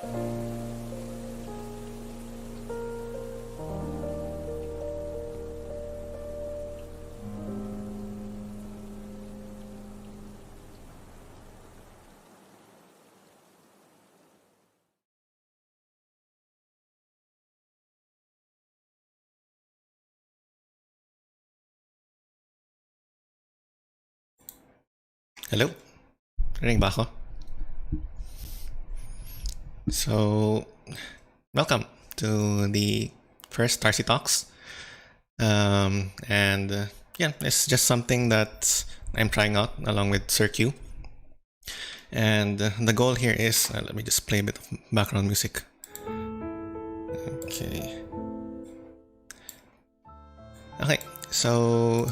Hello? Rinig ba ako? So, welcome to the first Tarcy Talks. Yeah, it's just something that I'm trying out along with Sir Q. And the goal here is, let me just play a bit of background music. Okay. Okay, so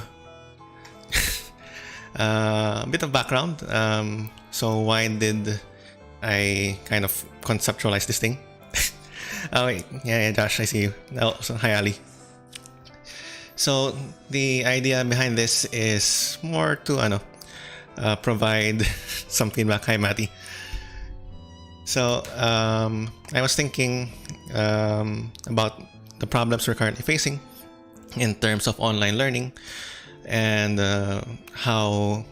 a bit of background. So why did I kind of conceptualize this thing? Oh wait, yeah, Josh, I see you. Oh, so hi Ali. So the idea behind this is more to provide some feedback. Hi Matty. So I was thinking about the problems we're currently facing in terms of online learning and how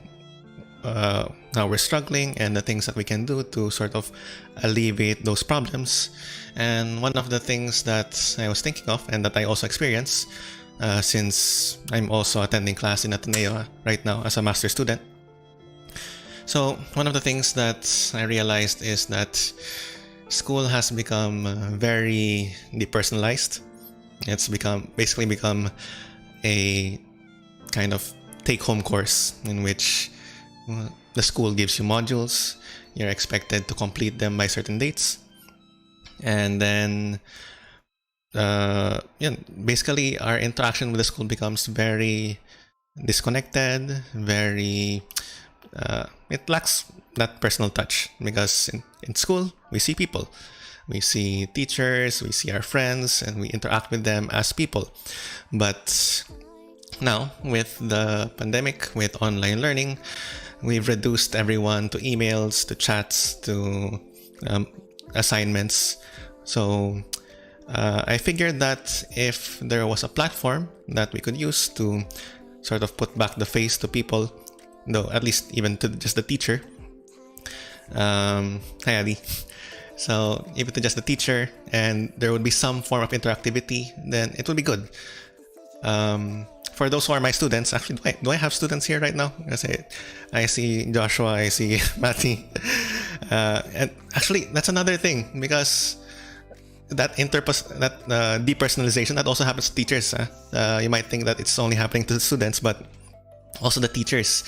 we're struggling and the things that we can do to sort of alleviate those problems. And one of the things that I was thinking of and that I also experience since I'm also attending class in Ateneo right now as a master's student. So one of the things that I realized is that school has become very depersonalized. It's basically become a kind of take-home course in which the school gives you modules. You're expected to complete them by certain dates, and then basically our interaction with the school becomes very disconnected. It lacks that personal touch because in school we see people. We see teachers, we see our friends, and we interact with them as people. But now, with the pandemic, with online learning, we've reduced everyone to emails, to chats, to assignments. So I figured that if there was a platform that we could use to sort of put back the face to people, though at least even to just the teacher. Hi Adi. So even to just the teacher, and there would be some form of interactivity, then it would be good. For those who are my students, actually, do I have students here right now? I see Joshua, I see Matty. And actually, that's another thing, because that depersonalization, that also happens to teachers. You might think that it's only happening to the students, but also the teachers.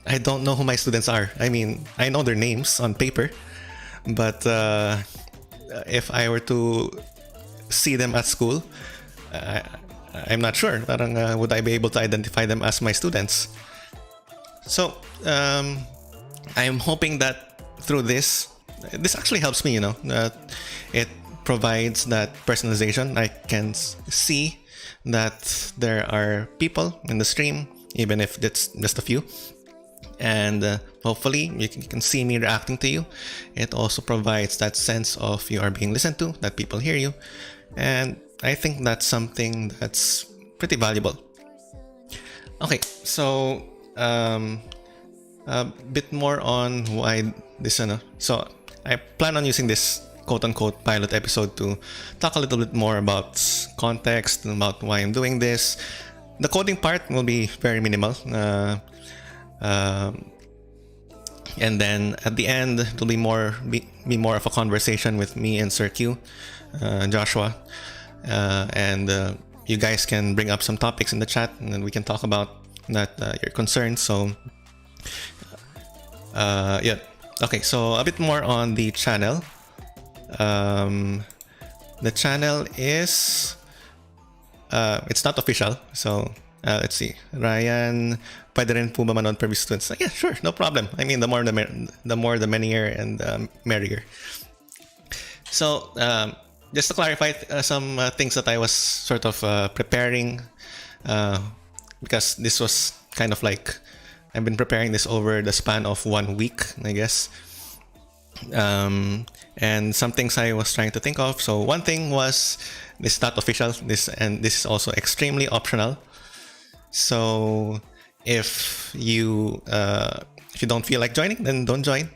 I don't know who my students are. I mean, I know their names on paper, but if I were to see them at school, I'm not sure. Would I be able to identify them as my students? So I'm hoping that through this actually helps me. It provides that personalization. I can see that there are people in the stream, even if it's just a few. And hopefully you can see me reacting to you. It also provides that sense of you are being listened to, that people hear you, and I think that's something that's pretty valuable. Okay, so a bit more on why this. So I plan on using this quote-unquote pilot episode to talk a little bit more about context, about why I'm doing this. The coding part will be very minimal. And then at the end, it'll be more of a conversation with me and Sir Q, Joshua, and you guys can bring up some topics in the chat, and then we can talk about that your concerns. So, yeah, okay. So a bit more on the channel. The channel is it's not official, so let's see. Ryan, pwede rin po ba manood previous students? Yeah, sure, no problem. I mean, the more the merrier and merrier. So just to clarify some things that I was sort of preparing, because this was kind of like I've been preparing this over the span of 1 week, I guess. And some things I was trying to think of. So one thing was, this is not official. This is also extremely optional. So if you don't feel like joining, then don't join.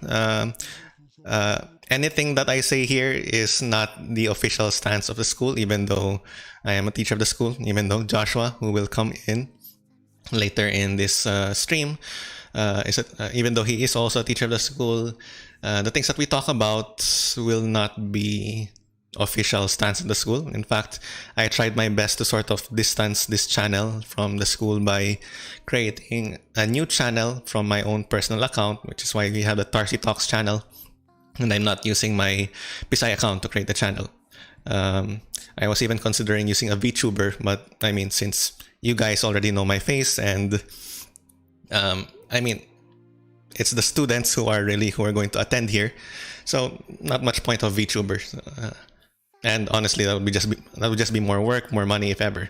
Anything that I say here is not the official stance of the school, even though I am a teacher of the school, even though Joshua, who will come in later in this stream, even though he is also a teacher of the school, the things that we talk about will not be official stance of the school. In fact, I tried my best to sort of distance this channel from the school by creating a new channel from my own personal account, which is why we have the Tarcy Talks channel, and I'm not using my Pisay account to create the channel. I was even considering using a VTuber, but I mean, since you guys already know my face, and I mean, it's the students who are going to attend here, so not much point of VTubers. And honestly, that would just be more work, more money, if ever.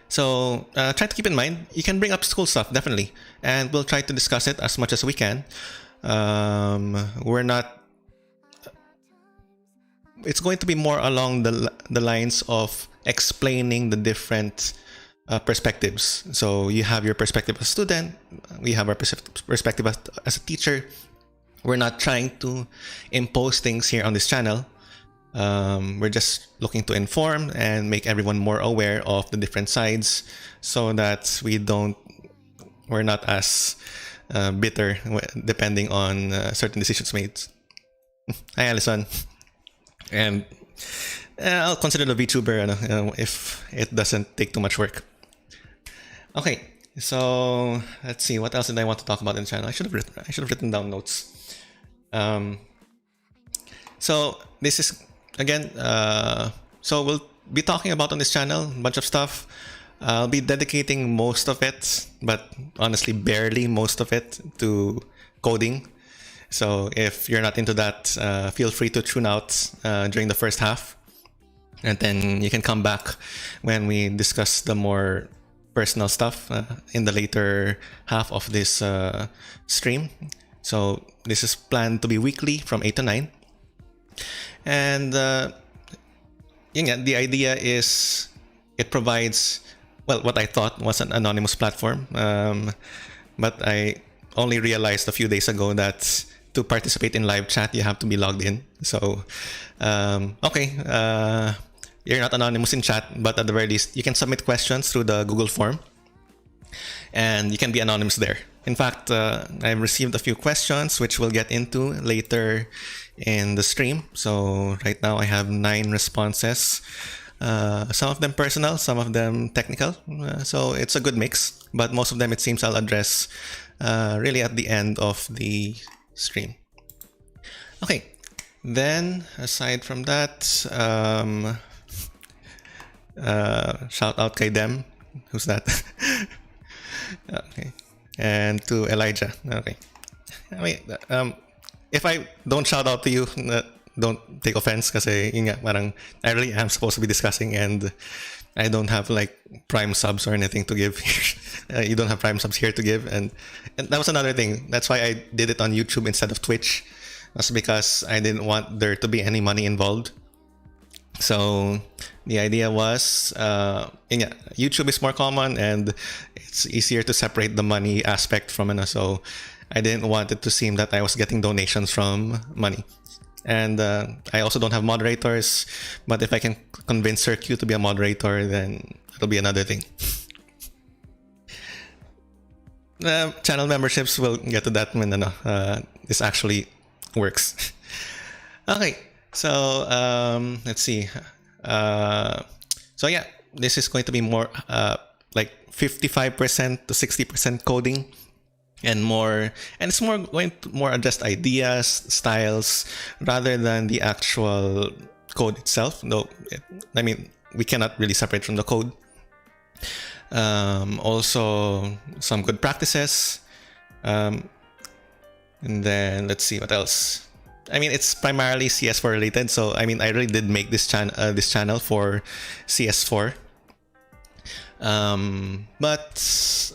So try to keep in mind, you can bring up school stuff, definitely, and we'll try to discuss it as much as we can. We're not. It's going to be more along the lines of explaining the different perspectives. So you have your perspective as a student, we have our perspective as a teacher. We're not trying to impose things here on this channel. We're just looking to inform and make everyone more aware of the different sides, so that we're not as bitter depending on certain decisions made. Hi, Alison. And I'll consider the VTuber if it doesn't take too much work. Okay, so let's see, what else did I want to talk about in the channel? I should have written down notes. So this is again. So we'll be talking about on this channel a bunch of stuff. I'll be dedicating most of it, but honestly, barely most of it, to coding. So if you're not into that, feel free to tune out during the first half, and then you can come back when we discuss the more personal stuff in the later half of this stream. So this is planned to be weekly from 8 to 9. And the idea is it provides, well, what I thought was an anonymous platform. But I only realized a few days ago that to participate in live chat, you have to be logged in. So, you're not anonymous in chat, but at the very least, you can submit questions through the Google form, and you can be anonymous there. In fact, I've received a few questions, which we'll get into later in the stream. So right now I have 9 responses. Some of them personal, some of them technical. So it's a good mix, but most of them, it seems, I'll address really at the end of the stream. Okay, then aside from that, shout out kay Dem. Who's that? Okay. And to Elijah. Okay. I mean, if I don't shout out to you, don't take offense, kasi yun nga, parang I really am supposed to be discussing, and I don't have like prime subs or anything to give. You don't have prime subs here to give, and that was another thing. That's why I did it on YouTube instead of Twitch. That's because I didn't want there to be any money involved. So the idea was, YouTube is more common, and it's easier to separate the money aspect from it. So I didn't want it to seem that I was getting donations from money. And I also don't have moderators, but if I can convince Sir Q to be a moderator, then it'll be another thing. Channel memberships, we'll get to that when this actually works. Okay, so let's see. So yeah, this is going to be more like 55% to 60% coding, and it's more going to more just ideas, styles, rather than the actual code itself. Though, I mean, we cannot really separate from the code. Also, some good practices, and then let's see what else. I mean, it's primarily CS4 related, so I mean, I really did make this channel for CS4. But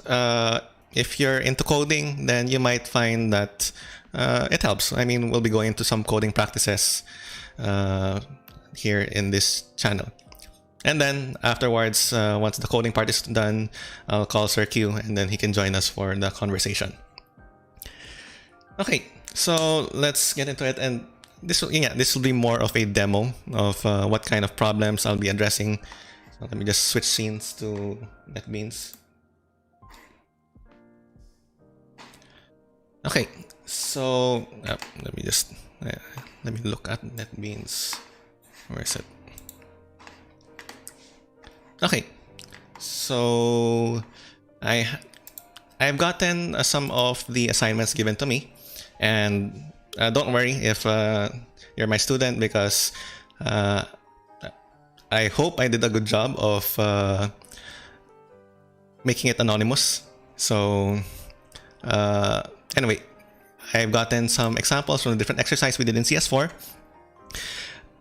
if you're into coding, then you might find that it helps. I mean, we'll be going into some coding practices here in this channel. And then afterwards, once the coding part is done, I'll call Sir Q and then he can join us for the conversation. Okay, so let's get into it. And this will be more of a demo of what kind of problems I'll be addressing. So let me just switch scenes to NetBeans. Okay, so let me look at NetBeans. Where is it? Okay, so I've gotten some of the assignments given to me, and don't worry if you're my student, because I hope I did a good job of making it anonymous. So anyway, I've gotten some examples from the different exercises we did in CS4.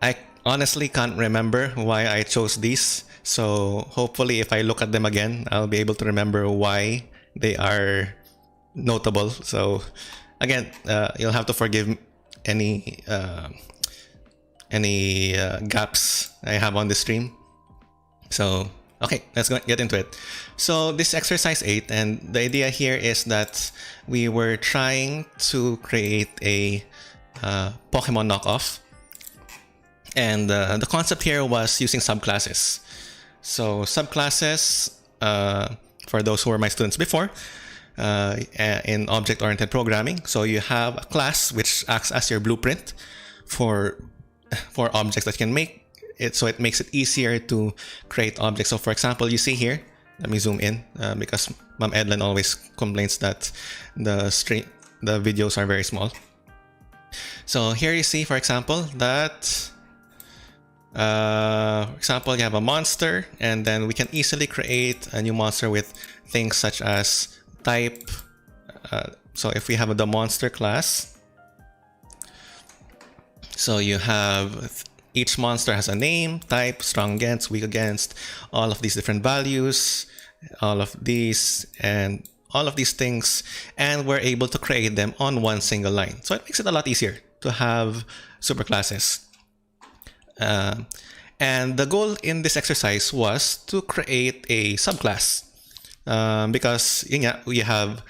I honestly can't remember why I chose these. So hopefully if I look at them again, I'll be able to remember why they are notable. So again, you'll have to forgive any gaps I have on the stream. So okay, let's get into it. So this exercise 8, and the idea here is that we were trying to create a Pokemon knockoff. And the concept here was using subclasses. So subclasses, for those who were my students before, in object-oriented programming. So you have a class which acts as your blueprint for objects that you can make it. So it makes it easier to create objects. So for example, you see here, let me zoom in because Ma'am Edlin always complains that the videos are very small. So here you see, for example, that for example, you have a monster, and then we can easily create a new monster with things such as type. So if we have the monster class, so you have each monster has a name, type, strong against, weak against, all of these different values, all of these, and all of these things, and we're able to create them on one single line. So it makes it a lot easier to have superclasses. And the goal in this exercise was to create a subclass, because we have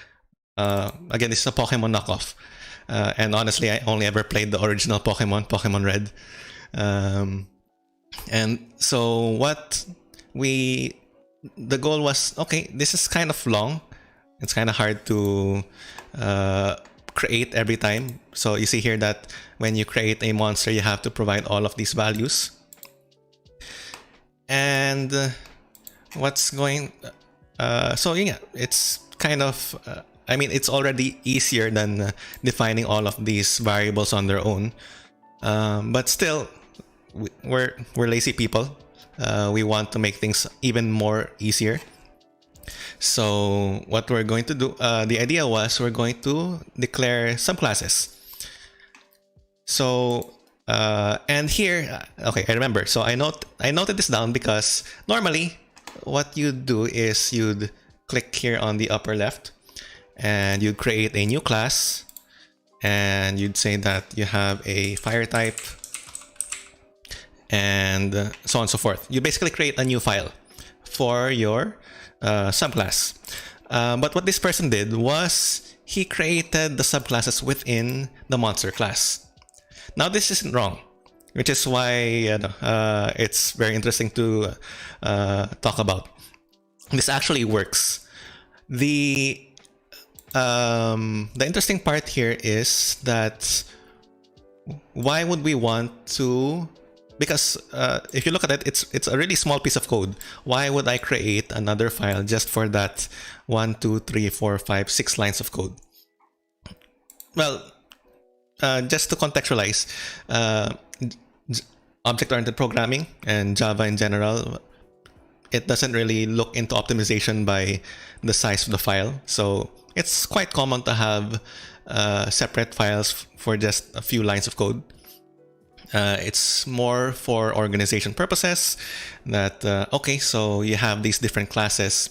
again, this is a Pokemon knockoff, and honestly I only ever played the original Pokemon Red, and so the goal was, okay, this is kind of long, it's kind of hard to create every time. So you see here that when you create a monster, you have to provide all of these values. And so yeah, it's kind of I mean, it's already easier than defining all of these variables on their own, but still we're lazy people. We want to make things even more easier. So what we're going to do, the idea was we're going to declare subclasses. So and here, okay, I remember. So I noted this down because normally what you'd do is you'd click here on the upper left and you'd create a new class, and you'd say that you have a fire type, and so on and so forth. You basically create a new file for your subclass. But what this person did was he created the subclasses within the monster class. Now this isn't wrong, which is why it's very interesting to talk about. This actually works. The interesting part here is that why would we want to? Because if you look at it, it's a really small piece of code. Why would I create another file just for that 1, 2, 3, 4, 5, 6 lines of code? Well, just to contextualize, object-oriented programming and Java in general, it doesn't really look into optimization by the size of the file. So it's quite common to have separate files for just a few lines of code. It's more for organization purposes that, okay, so you have these different classes.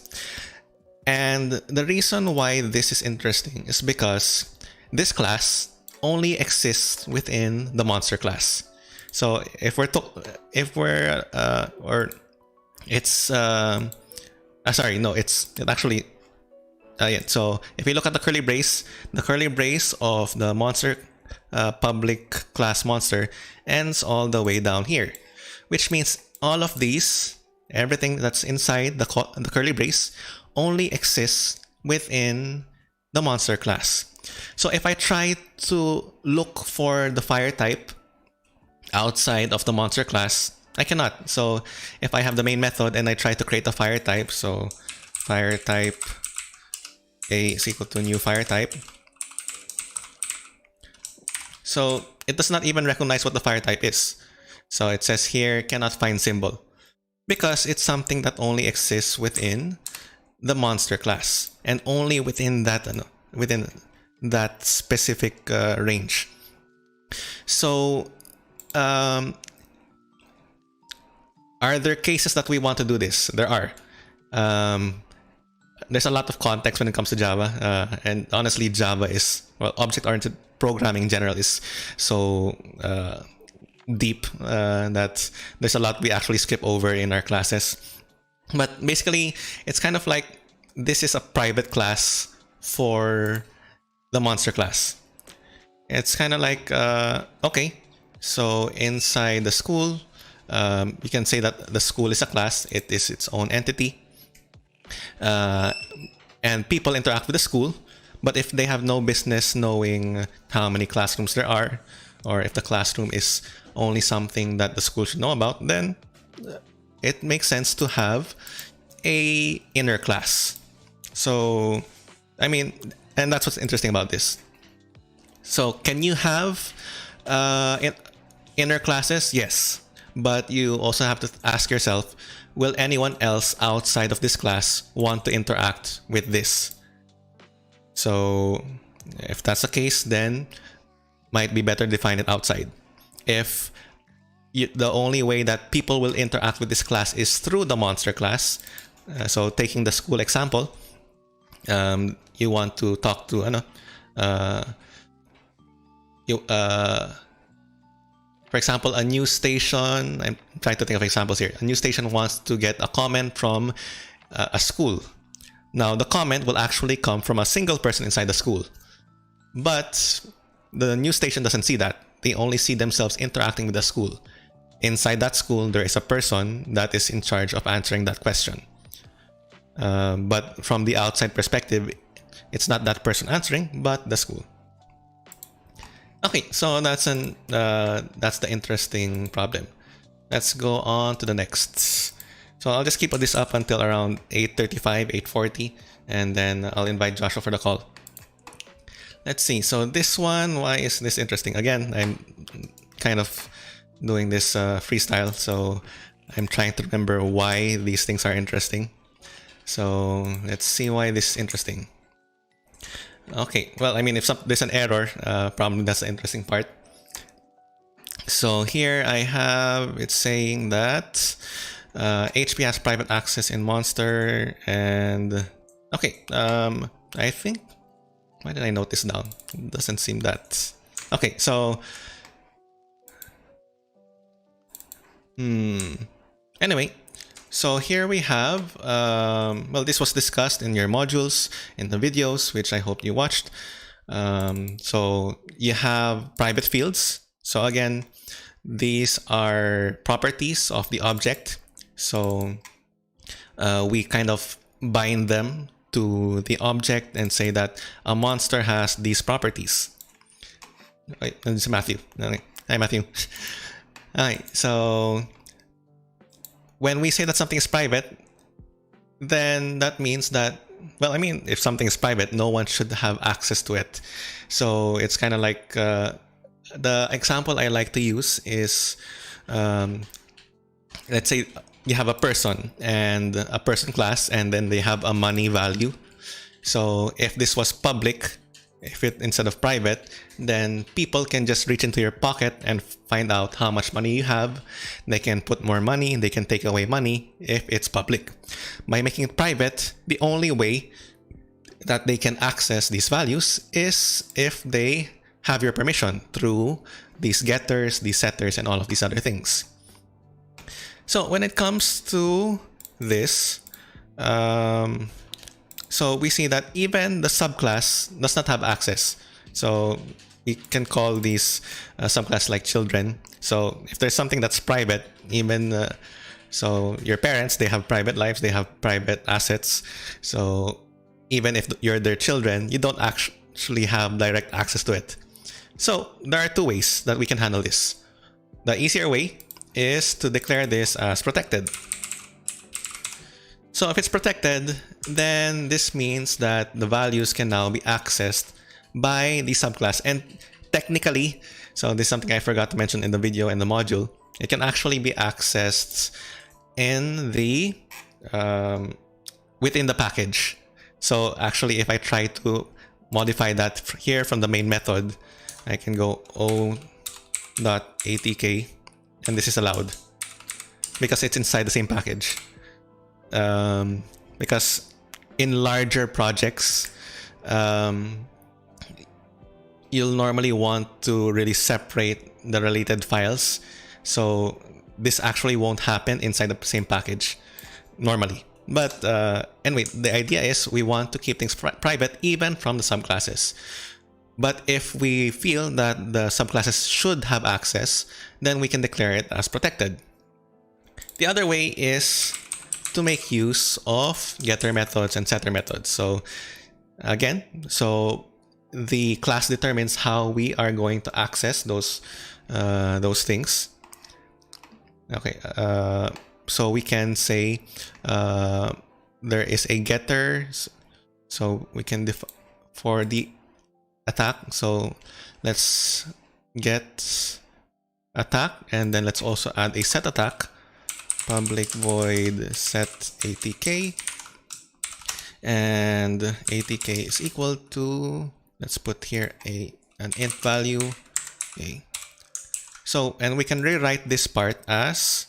And the reason why this is interesting is because this class only exists within the monster class. So if we're or it's sorry, no, it actually yeah. So if we look at the curly brace of the monster public class monster ends all the way down here, which means all of these, everything that's inside the curly brace, only exists within the monster class. So if I try to look for the fire type outside of the monster class, I cannot. So if I have the main method and I try to create a fire type, so fire type A is equal to new fire type. So it does not even recognize what the fire type is. So it says here, cannot find symbol, because it's something that only exists within the monster class and only within that specific range. So are there cases that we want to do this? There are. There's a lot of context when it comes to Java, and honestly, Java is, well, object-oriented programming in general is so deep that there's a lot we actually skip over in our classes. But basically, it's kind of like this is a private class for the monster class. It's kind of like, okay, so inside the school, you can say that the school is a class. It is its own entity. And people interact with the school. But if they have no business knowing how many classrooms there are, or if the classroom is only something that the school should know about, then it makes sense to have a inner class. So, I mean, and that's what's interesting about this. So, can you have inner classes? Yes. But you also have to ask yourself, will anyone else outside of this class want to interact with this? So if that's the case, then might be better define it outside. If the only way that people will interact with this class is through the monster class, so taking the school example, you want to talk to for example, a news station. I'm trying to think of examples here. A news station wants to get a comment from a school. Now, the comment will actually come from a single person inside the school. But the news station doesn't see that. They only see themselves interacting with the school. Inside that school, there is a person that is in charge of answering that question. But from the outside perspective, it's not that person answering, but the school. Okay, so that's the interesting problem. Let's go on to the next. So I'll just keep this up until around 8:35, 8:40, and then I'll invite Joshua for the call. Let's see. So this one, why is this interesting? Again, I'm kind of doing this freestyle, so I'm trying to remember why these things are interesting. So let's see why this is interesting. Okay, well, I mean, if there's an error, probably that's the interesting part. So here I have, it's saying that HP has private access in Monster, and okay, I think, why did I note this down? It doesn't seem that, okay, so anyway, so here we have, well, this was discussed in your modules, in the videos, which I hope you watched. So you have private fields. So again, these are properties of the object. So we kind of bind them to the object and say that a monster has these properties. Wait, this is Matthew. Hi, Matthew. Alright, so when we say that something is private, then that means that, well, I mean, if something is private, no one should have access to it. So it's kind of like, the example I like to use is, let's say you have a person and a person class, and then they have a money value. So if this was public, if it instead of private, then people can just reach into your pocket and find out how much money you have. They can put more money, they can take away money if it's public. By making it private, the only way that they can access these values is if they have your permission through these getters, these setters, and all of these other things. So when it comes to this, so we see that even the subclass does not have access. So we can call these subclass like children. So if there's something that's private, even so your parents, they have private lives, they have private assets. So even if you're their children, you don't actually have direct access to it. So there are two ways that we can handle this. The easier way is to declare this as protected. So if it's protected, then this means that the values can now be accessed by the subclass. And technically, so this is something I forgot to mention in the video and the module, it can actually be accessed in the within the package. So actually, if I try to modify that here from the main method, I can go o.atk, and this is allowed because it's inside the same package. Because in larger projects, you'll normally want to really separate the related files. So this actually won't happen inside the same package normally. But anyway, the idea is we want to keep things private even from the subclasses. But if we feel that the subclasses should have access, then we can declare it as protected. The other way is to make use of getter methods and setter methods. So again, so the class determines how we are going to access those things. Okay, so we can say there is a getter, so we can for the attack. So let's get attack, and then let's also add a set attack, public void set atk, and atk is equal to, let's put here an int value. Okay. So, and we can rewrite this part as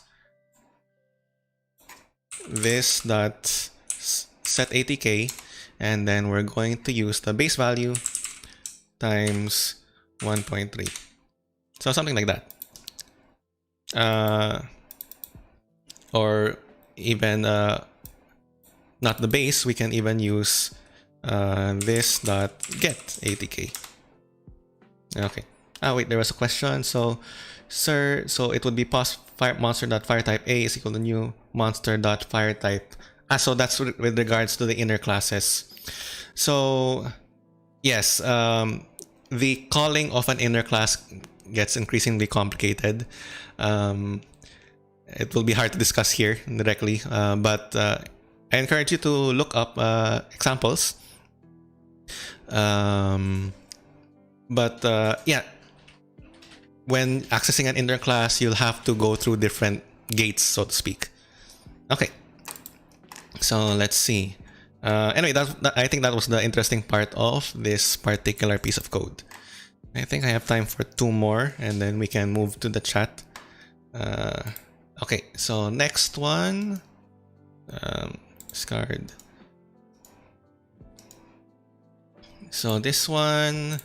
this dot set atk, and then we're going to use the base value times 1.3. So something like that. Or even not the base, we can even use this dot get atk. Okay. Wait, there was a question. So, sir, so it would be monster.firetype A is equal to new monster.firetype. So that's with regards to the inner classes. So, yes, the calling of an inner class gets increasingly complicated. It will be hard to discuss here directly, but I encourage you to look up examples. Yeah, when accessing an inner class, you'll have to go through different gates, so to speak. Okay, so let's see. Anyway, I think that was the interesting part of this particular piece of code. I think I have time for 2 more, and then we can move to the chat. Okay, so next one, discard. So this one,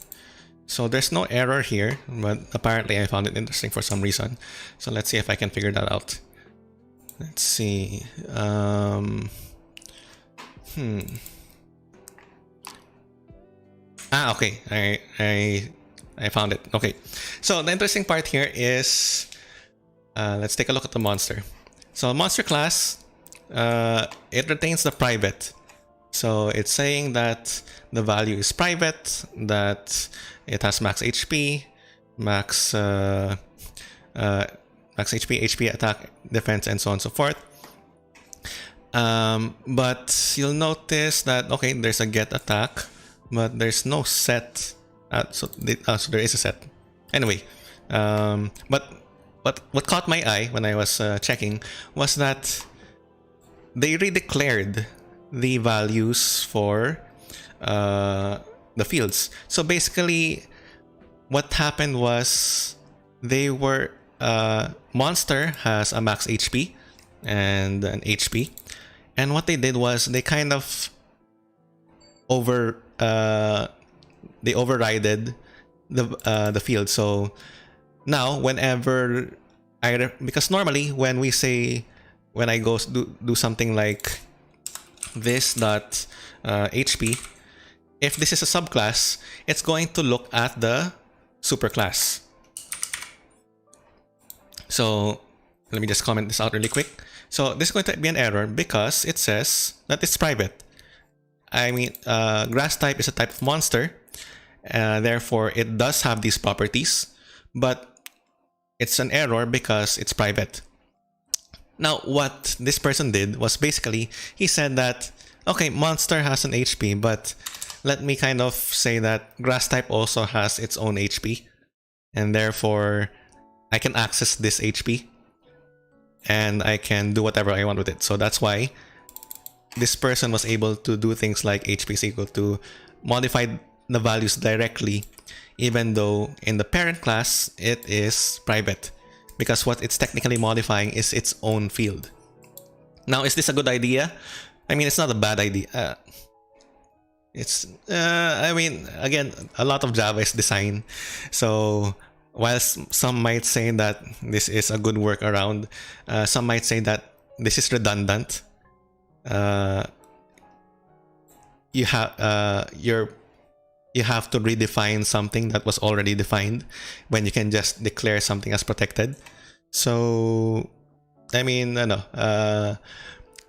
so there's no error here, but apparently I found it interesting for some reason. So let's see if I can figure that out. Let's see. Okay. I found it. Okay. So the interesting part here is, let's take a look at the monster. So monster class, it retains the private. So it's saying that the value is private, that it has max HP, max HP, HP, attack, defense, and so on and so forth. But you'll notice that, okay, there's a get attack, but there's no set. So there is a set. Anyway, but what caught my eye when I was checking was that they redeclared the values for the fields. So basically, what happened was they were monster has a max HP and an HP, and what they did was they kind of overrided the field. So now whenever because normally when I go do something like this dot HP, if this is a subclass, it's going to look at the superclass. So let me just comment this out really quick. So this is going to be an error because it says that it's private. I mean, grass type is a type of monster, therefore it does have these properties, but it's an error because it's private. Now, what this person did was basically, he said that, okay, monster has an HP, but let me kind of say that grass type also has its own HP, and therefore I can access this HP and I can do whatever I want with it. So that's why this person was able to do things like HP is equal to modify the values directly, even though in the parent class it is private, because what it's technically modifying is its own field. Now, is this a good idea? I mean, it's not a bad idea. I mean, again, a lot of Java is design. So while some might say that this is a good workaround, some might say that this is redundant. You have to redefine something that was already defined when you can just declare something as protected. So, I mean,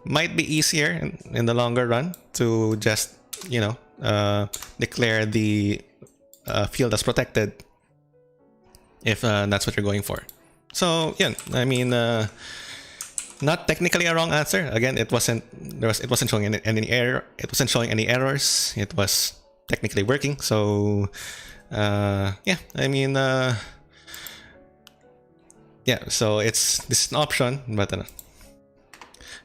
might be easier in the longer run to just, declare the field as protected if that's what you're going for. So, yeah, I mean, not technically a wrong answer. Again, it wasn't showing any error. It wasn't showing any errors. It was technically working. So, yeah, I mean, yeah. So this is an option, but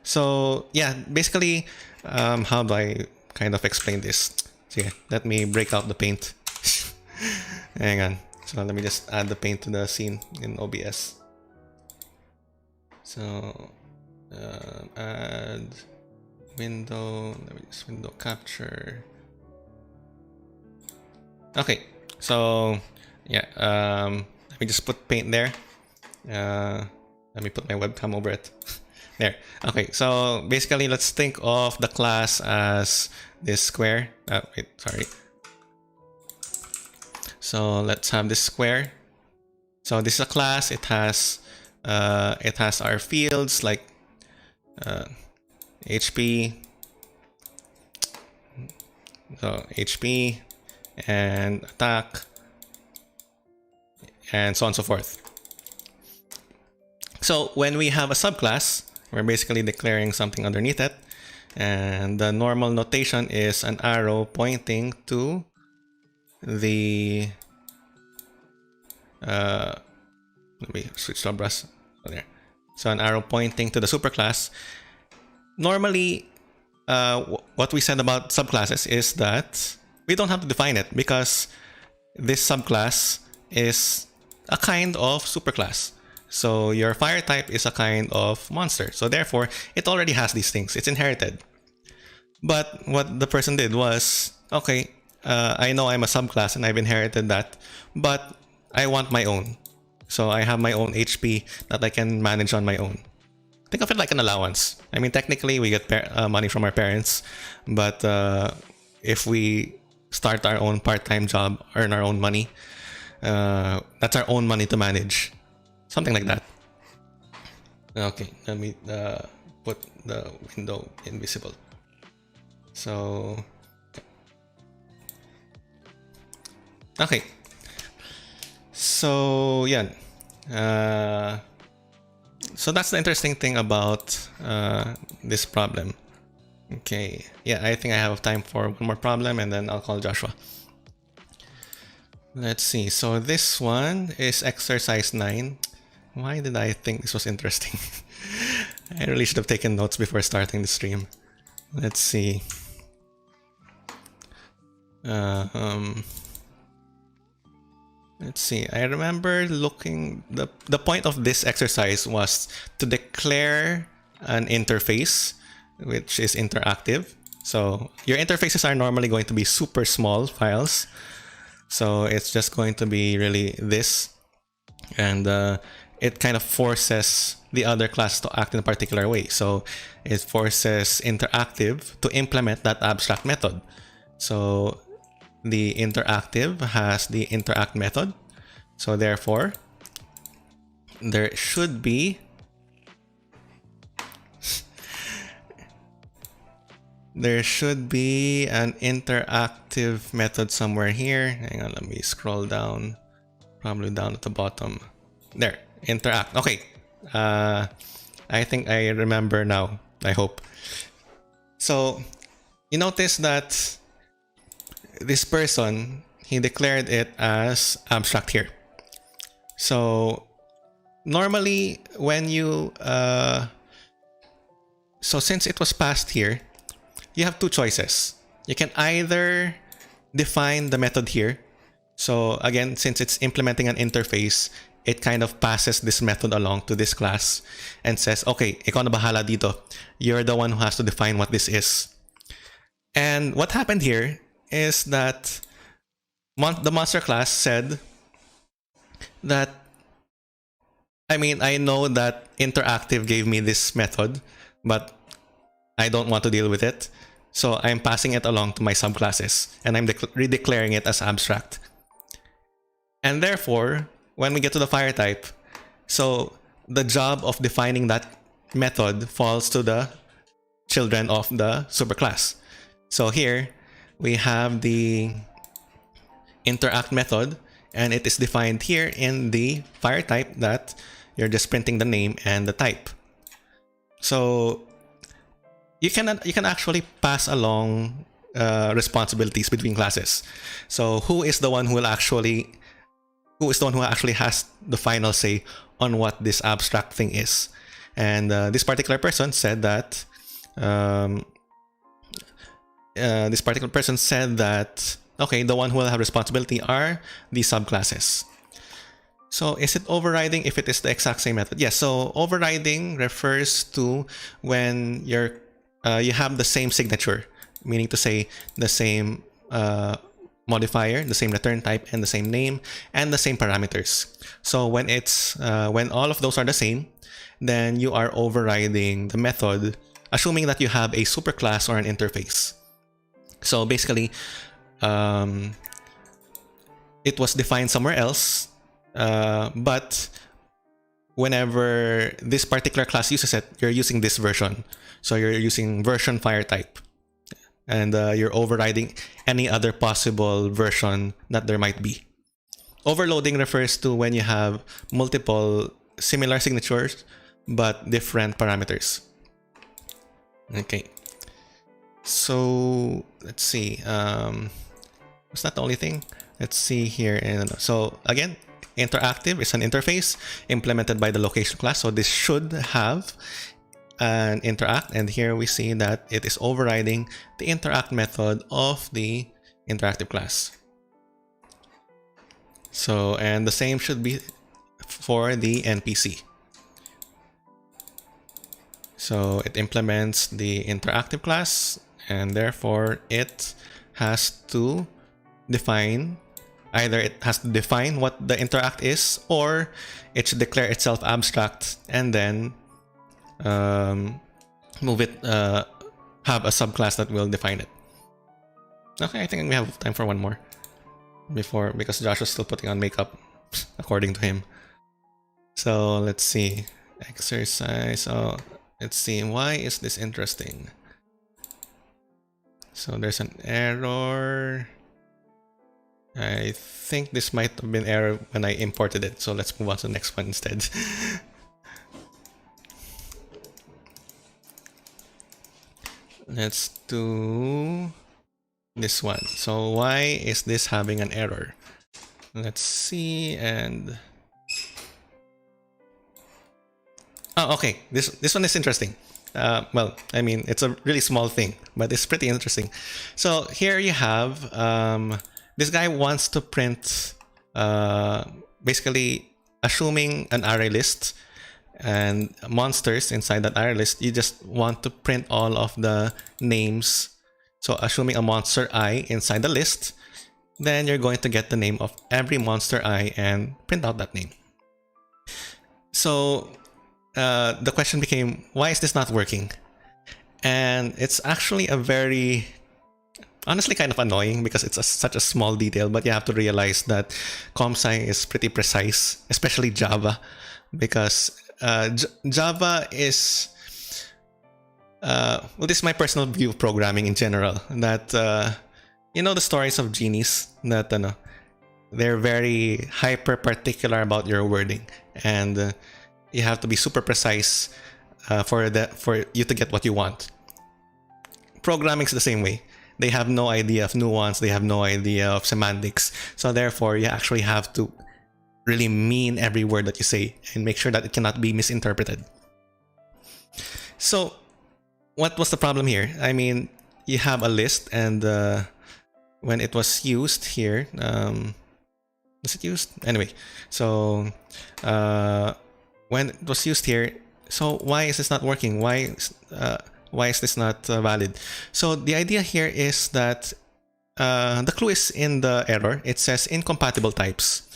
so yeah, basically, how do I kind of explain this? So yeah, let me break out the paint. Hang on. So let me just add the paint to the scene in OBS. So add window. Let me just window capture. Okay, so yeah, let me just put paint there. Let me put my webcam over it. There. Okay, so basically, let's think of the class as this square. Wait, sorry. So let's have this square. So this is a class. It has our fields like HP. So HP and attack and so on and so forth. So when we have a subclass, we're basically declaring something underneath it, and the normal notation is an arrow pointing to the let me switch to a brush. Oh, there. So an arrow pointing to the superclass. Normally, what we said about subclasses is that we don't have to define it because this subclass is a kind of superclass. So your fire type is a kind of monster. So therefore, it already has these things. It's inherited. But what the person did was, okay, I know I'm a subclass and I've inherited that, but I want my own. So I have my own HP that I can manage on my own. Think of it like an allowance. I mean, technically, we get money from our parents, but if we start our own part-time job, earn our own money, that's our own money to manage. Something like that. Okay, let me put the window invisible. So, okay. So, yeah. So that's the interesting thing about this problem. Okay, yeah, I think I have time for one more problem and then I'll call Joshua. Let's see, so this one is exercise 9. Why did I think this was interesting? I really should have taken notes before starting the stream. Let's see. Let's see, I remember looking, the point of this exercise was to declare an interface which is interactive. So your interfaces are normally going to be super small files. So it's just going to be really this, and it kind of forces the other class to act in a particular way. So it forces interactive to implement that abstract method. So the interactive has the interact method. So therefore, there should be an interactive method somewhere here. Hang on, let me scroll down. Probably down at the bottom. There, interact. Okay. I think I remember now, I hope. So you notice that this person, he declared it as abstract here. So normally when you, so since it was passed here, you have two choices. You can either define the method here. So again, since it's implementing an interface, it kind of passes this method along to this class and says, okay, ikaw na bahala dito. You're the one who has to define what this is. And what happened here is that the monster class said that, I mean, I know that interactive gave me this method, but I don't want to deal with it. So I'm passing it along to my subclasses, and I'm redeclaring it as abstract. And therefore, when we get to the fire type, so the job of defining that method falls to the children of the superclass. So here, we have the interact method, and it is defined here in the fire type that you're just printing the name and the type. So you can actually pass along responsibilities between classes. So who is the one who actually has the final say on what this abstract thing is? And this particular person said that okay, the one who will have responsibility are the subclasses. So is it overriding if it is the exact same method? Yes. So overriding refers to when you have the same signature, meaning to say the same modifier, the same return type, and the same name, and the same parameters. So when it's when all of those are the same, then you are overriding the method, assuming that you have a superclass or an interface. So basically, it was defined somewhere else, but whenever this particular class uses it, you're using this version. So you're using version fire type, and you're overriding any other possible version that there might be. Overloading refers to when you have multiple similar signatures but different parameters. Okay. So let's see. Was that the only thing? Let's see here. So again, interactive is an interface implemented by the location class. So this should have an interact, and here we see that it is overriding the interact method of the interactive class. So, and the same should be for the NPC. So it implements the interactive class, and therefore it has to define, either it has to define what the interact is, or it should declare itself abstract and then move it, have a subclass that will define it. Okay, I think we have time for one more because Josh was still putting on makeup according to him. So let's see, exercise. Oh, let's see, why is this interesting? So there's an error. I think this might have been error when I imported it. So let's move on to the next one instead. Let's do this one. So why is this having an error? Let's see. And oh, okay, this one is interesting. Well, I mean, it's a really small thing, but it's pretty interesting. So here you have this guy wants to print basically assuming an array list and monsters inside that array list. You just want to print all of the names. So assuming a monster I inside the list, then you're going to get the name of every monster I and print out that name. So the question became, why is this not working? And it's actually a very, honestly, kind of annoying because it's such a small detail, but you have to realize that ComSci is pretty precise, especially Java, because Java is, well, this is my personal view of programming in general, that, you know, the stories of genies, that they're very hyper particular about your wording, and you have to be super precise for you to get what you want. Programming is the same way. They have no idea of nuance, they have no idea of semantics, so therefore you actually have to really mean every word that you say and make sure that it cannot be misinterpreted. So what was the problem here? I mean, you have a list, and when it was used here, was it used? Anyway, so when it was used here, so why is this not working? Why is this not valid? So the idea here is that the clue is in the error. It says incompatible types,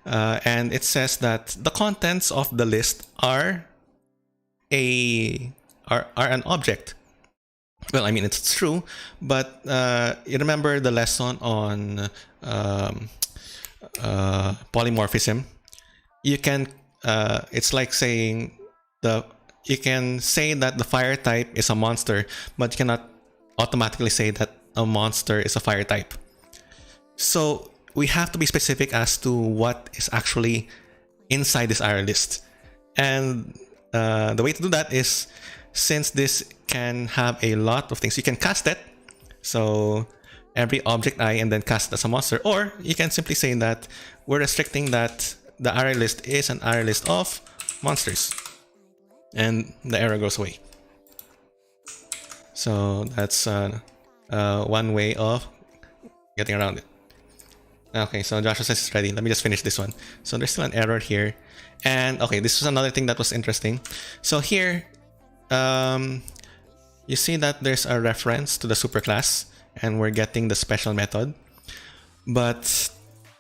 and it says that the contents of the list are an object. Well, I mean, it's true, but you remember the lesson on polymorphism? You can, it's like saying you can say that the fire type is a monster, but you cannot automatically say that a monster is a fire type. So we have to be specific as to what is actually inside this array list. And the way to do that is, since this can have a lot of things, you can cast it. So every object I and then cast it as a monster, or you can simply say that we're restricting that the array list is an array list of monsters, and the error goes away. So that's one way of getting around it. Okay, so Joshua says it's ready. Let me just finish this one. So there's still an error here. And okay, this was another thing that was interesting. So here, you see that there's a reference to the superclass, and we're getting the special method. But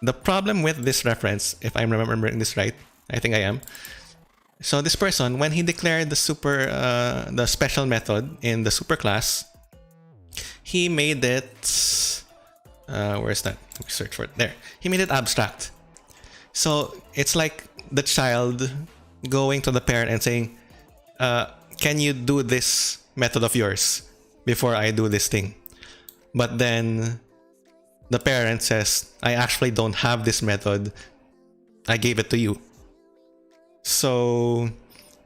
the problem with this reference, if I'm remembering this right, I think I am. So this person, when he declared the special method in the superclass, he made it, where's that? Let me search for it. There. He made it abstract. So it's like the child going to the parent and saying, can you do this method of yours before I do this thing? But then the parent says, I actually don't have this method. I gave it to you. So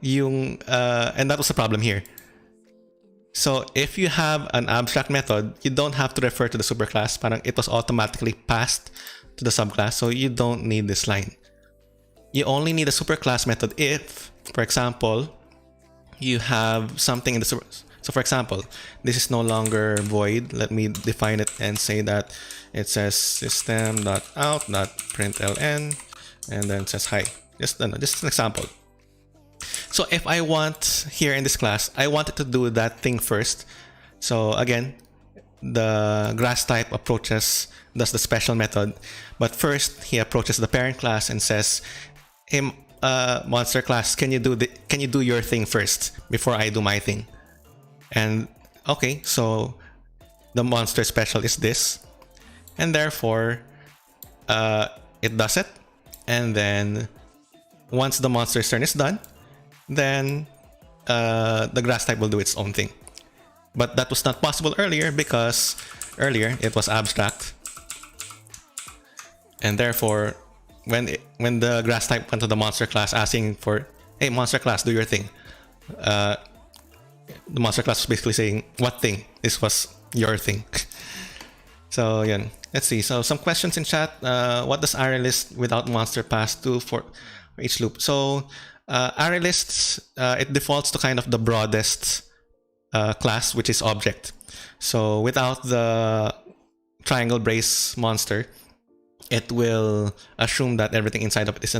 and that was the problem here. So if you have an abstract method, you don't have to refer to the superclass. Parang it was automatically passed to the subclass, so you don't need this line. You only need a superclass method if, for example, you have something in the super. So for example, this is no longer void. Let me define it and say that it says system.out.println, and then it says hi. Just an example. So if I want here in this class, I want it to do that thing first. So again, the grass type does the special method, but first he approaches the parent class and says, "Hey, monster class, can you do your thing first before I do my thing?" And okay, so the monster special is this, and therefore it does it. And then once the monster's turn is done, then the grass type will do its own thing. But that was not possible earlier because earlier it was abstract, and therefore when the grass type went to the monster class asking for, hey monster class, do your thing, the monster class was basically saying, what thing? This was your thing. So yeah, let's see. So some questions in chat. What does array list without monster pass do for each loop? So array lists, it defaults to kind of the broadest class, which is object. So without the triangle brace monster, it will assume that everything inside of it is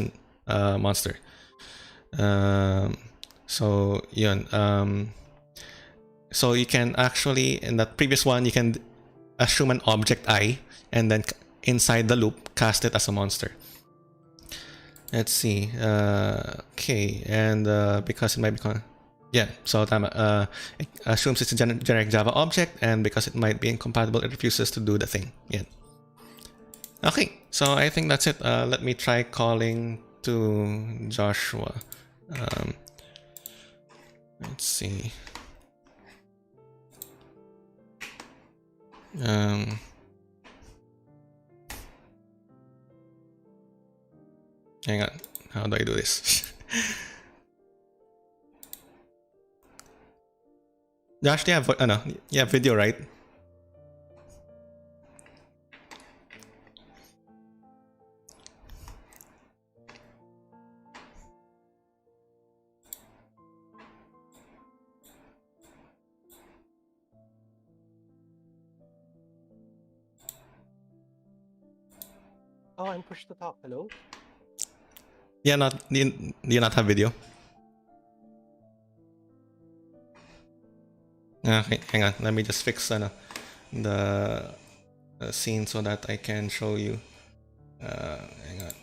a monster. So yun. So you can actually, in that previous one, you can assume an object I and then inside the loop, cast it as a monster. Let's see. Okay, and because it might be yeah, so it assumes it's a generic Java object, and because it might be incompatible, it refuses to do the thing. Yeah. Okay, so I think that's it. Let me try calling to Joshua. Um, let's see. Um, Hang on. How do I do this? Josh, do you have no? You have video, right? Oh, I'm pushed to talk. Hello? Yeah, not do you not have video? Okay, hang on. Let me just fix the scene so that I can show you. Hang on.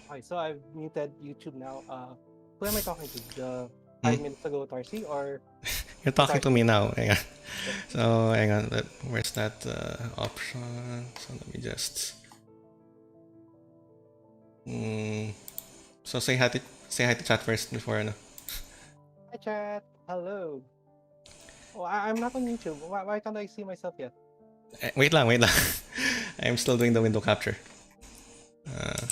Hi, so I've muted YouTube now. Who am I talking to? The Hmm? 5 minutes ago Tarcy or You're the talking to Tarcy? me now. Hang on. Okay. So hang on. Where's that option? So let me just. Mm, so say hi to chat first before Hi, chat. Hello. Oh, I'm not on YouTube. Why can't I see myself yet? Wait lang, wait lang. I'm still doing the window capture. Uh,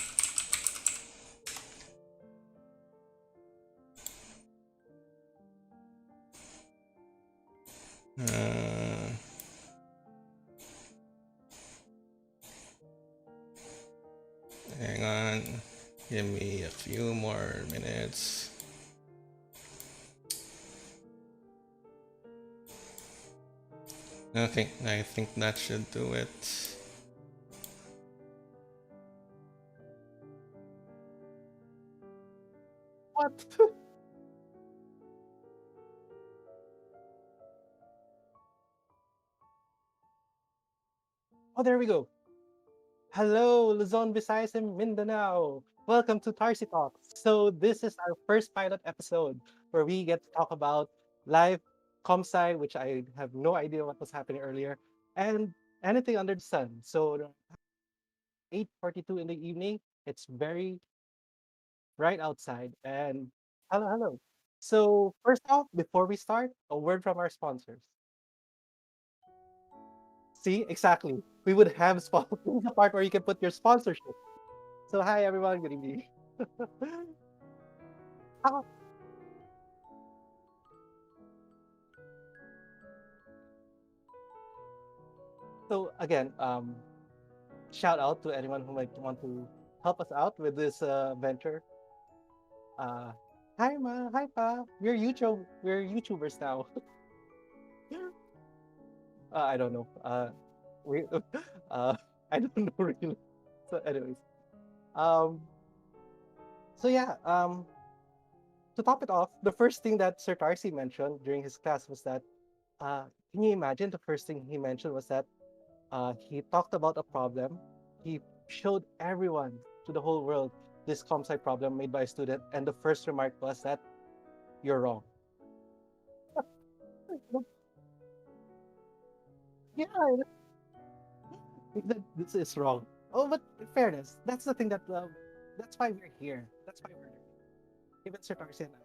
uh, Hang on. Give me a few more minutes. Okay, I think that should do it. What? Oh, there we go. Hello, Luzon, Visayas, and Mindanao. Welcome to Tarsi Talks. So this is our first pilot episode where we get to talk about live comsci, which I have no idea what was happening earlier, and anything under the sun. So 8:42 in the evening. It's very bright outside. And hello, hello. So first off, before we start, a word from our sponsors. See, exactly. We would have sponsors. This is the part where you can put your sponsorship. So hi everyone, good evening. Ah, so again, shout out to anyone who might want to help us out with this venture. Uh, Hi ma, hi pa. We're YouTubers now. I don't know. We uh, I don't know really. So, anyways, um, so yeah, to top it off, the first thing that Sir Tarcy mentioned during his class was that, can you imagine the first thing he mentioned was that he talked about a problem. He showed everyone to the whole world this comp sci problem made by a student, and the first remark was that you're wrong. Yeah, that this is wrong. Oh, but in fairness, that's the thing that's why we're here. That's why we're learning. Even Sir Tarsi and I,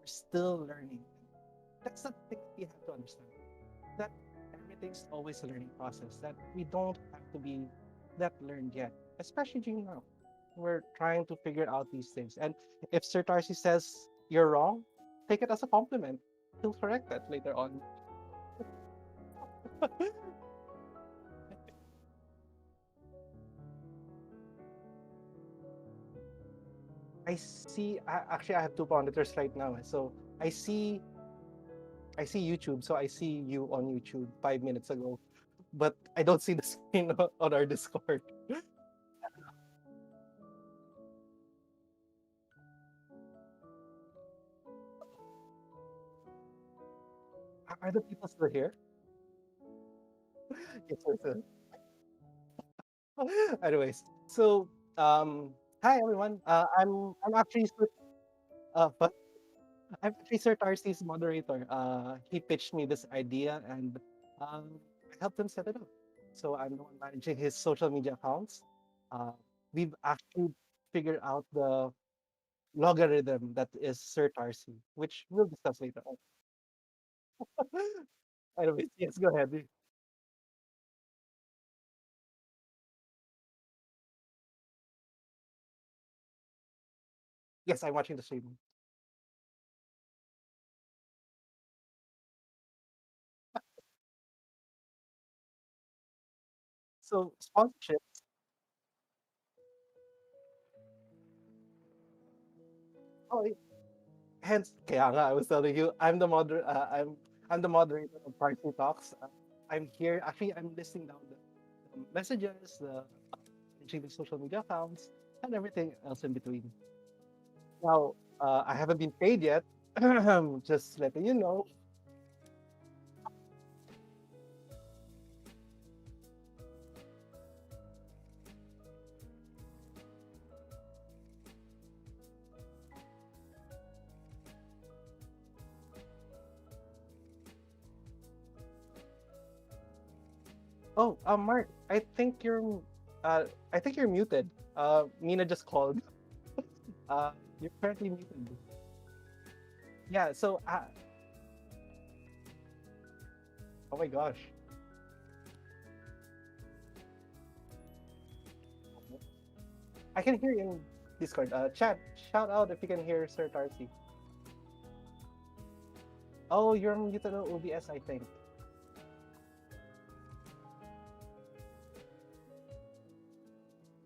we're still learning. That's the thing that you have to understand. That everything's always a learning process. That we don't have to be that learned yet, especially during now. We're trying to figure out these things. And if Sir Tarsi says you're wrong, take it as a compliment. He'll correct that later on. Actually I have two monitors right now. So I see I see YouTube. So I see you on YouTube 5 minutes ago, but I don't see the screen on our Discord. Are the people still here? Yes, yes, yes. Anyways, so hi everyone. I'm actually but I'm actually Sir Tarcy's moderator. He pitched me this idea, and I helped him set it up. So I'm the one managing his social media accounts. Uh, we've actually figured out the logarithm that is Sir Tarcy, which we'll discuss later on. Anyways, yes, go ahead. Yes, I'm watching the stream. So sponsorship. Oh, hence, kaya nga, I was telling you, I'm the moderator of Party Talks. I'm here. Actually, I'm listing down the messages, managing the social media accounts, and everything else in between. Now, I haven't been paid yet. Just letting you know. Oh, Mark, I think you're muted. Mina just called. You're currently muted. Yeah. So, oh my gosh. I can hear you in Discord. Chat, shout out if you can hear Sir Tarcy. Oh, you're muted on OBS, I think.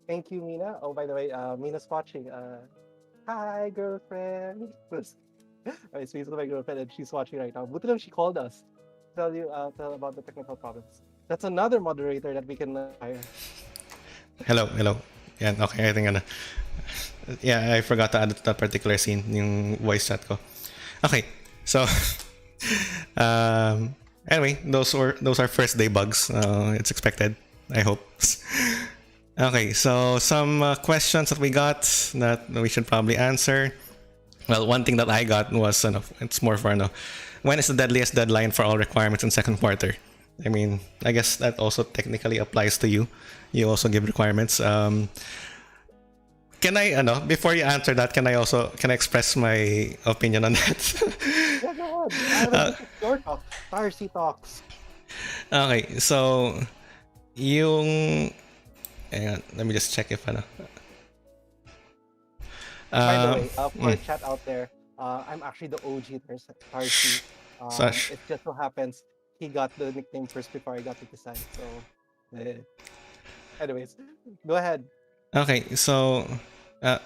Thank you, Mina. Oh, by the way, Mina's watching. Hi, girlfriend. I was speaking to my girlfriend, and she's watching right now. Buti lang she called us. Tell about the technical problems. That's another moderator that we can hire. Hello, hello. Yeah, okay, I think yeah, I forgot to add to that particular scene, yung voice chat ko. Okay, so anyway, those are first day bugs. It's expected, I hope. Okay, so some questions that we got that we should probably answer. Well, one thing that I got was it's more for when is the deadliest deadline for all requirements in second quarter? I mean, I guess that also technically applies to you. You also give requirements. Can I, before you answer that, can I express my opinion on that? Yeah, go ahead. This is your talk. Tarcy talks. Okay, so yung, hang on, let me just check if By the Um, way, for chat out there, I'm actually the OG Tarcy. Such. It just so happens he got the nickname first before I got the design. So, eh. Anyways, go ahead. Okay, so uh,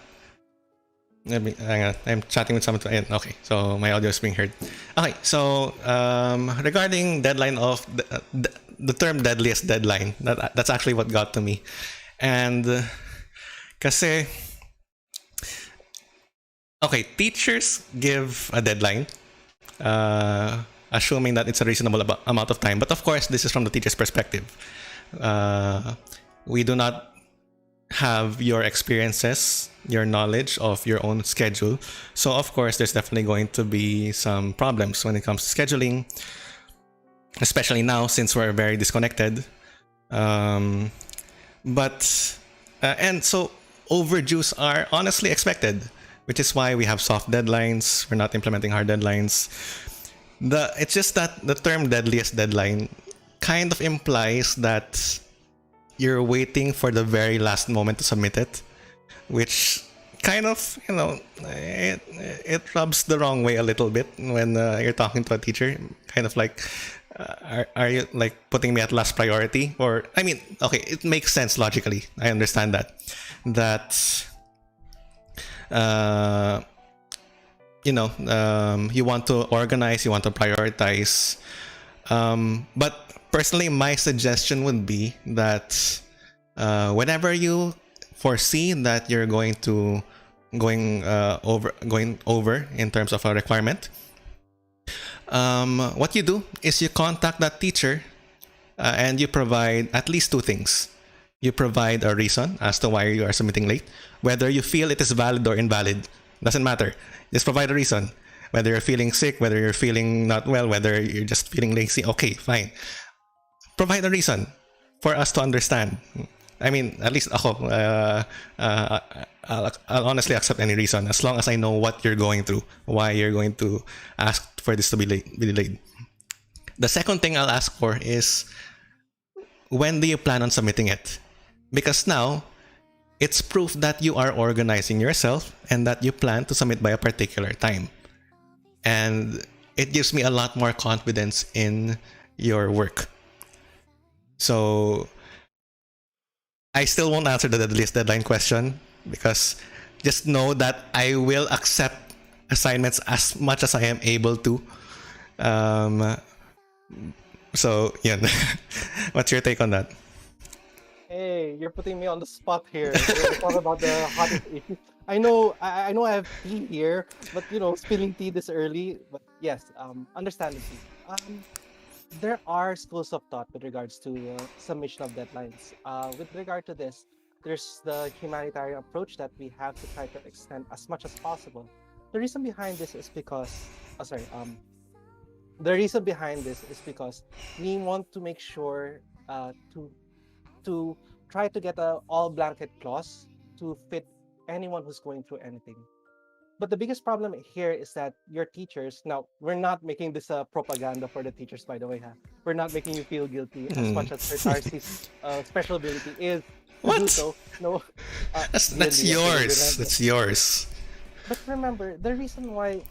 let me hang on. I'm chatting with someone. Okay, so my audio is being heard. Okay, so regarding deadline of the term deadliest deadline, that's actually what got to me, and kasi okay, teachers give a deadline, assuming that it's a reasonable amount of time. But of course, this is from the teacher's perspective. We do not have your experiences, your knowledge of your own schedule. So, of course, there's definitely going to be some problems when it comes to scheduling, especially now since we're very disconnected. Um, but, and so overdues are honestly expected, which is why we have soft deadlines. We're not implementing hard deadlines. It's just that the term deadliest deadline kind of implies that you're waiting for the very last moment to submit it, which kind of, it rubs the wrong way a little bit when you're talking to a teacher. Kind of like, are you like putting me at last priority? Or, I mean, okay, it makes sense logically. I understand that. That, uh, you want to organize, you want to prioritize. But personally, my suggestion would be that whenever you foresee that you're going over in terms of a requirement, what you do is you contact that teacher and you provide at least two things. You provide a reason as to why you are submitting late. Whether you feel it is valid or invalid, doesn't matter. Just provide a reason. Whether you're feeling sick, whether you're feeling not well, whether you're just feeling lazy, okay, fine. Provide a reason for us to understand. I mean, at least ako, I'll honestly accept any reason as long as I know what you're going through, why you're going to ask for this to be delayed. The second thing I'll ask for is, when do you plan on submitting it? Because now, it's proof that you are organizing yourself and that you plan to submit by a particular time. And it gives me a lot more confidence in your work. So I still won't answer the release deadline question, because just know that I will accept assignments as much as I am able to. So, yun. What's your take on that? Hey, you're putting me on the spot here. We're talking about the hottest issue. I know I have tea here, but spilling tea this early. But yes, understandably, there are schools of thought with regards to submission of deadlines. With regard to this, there's the humanitarian approach that we have to try to extend as much as possible. The reason behind this is because, sorry, the reason behind this is because we want to make sure to try to get a all blanket clause to fit anyone who's going through anything. But the biggest problem here is that your teachers, now we're not making this a propaganda for the teachers, by the way, huh? We're not making you feel guilty as much as Sir Tarcy's special ability is to do What? so. No, That's yours. That's yours. but remember, the reason why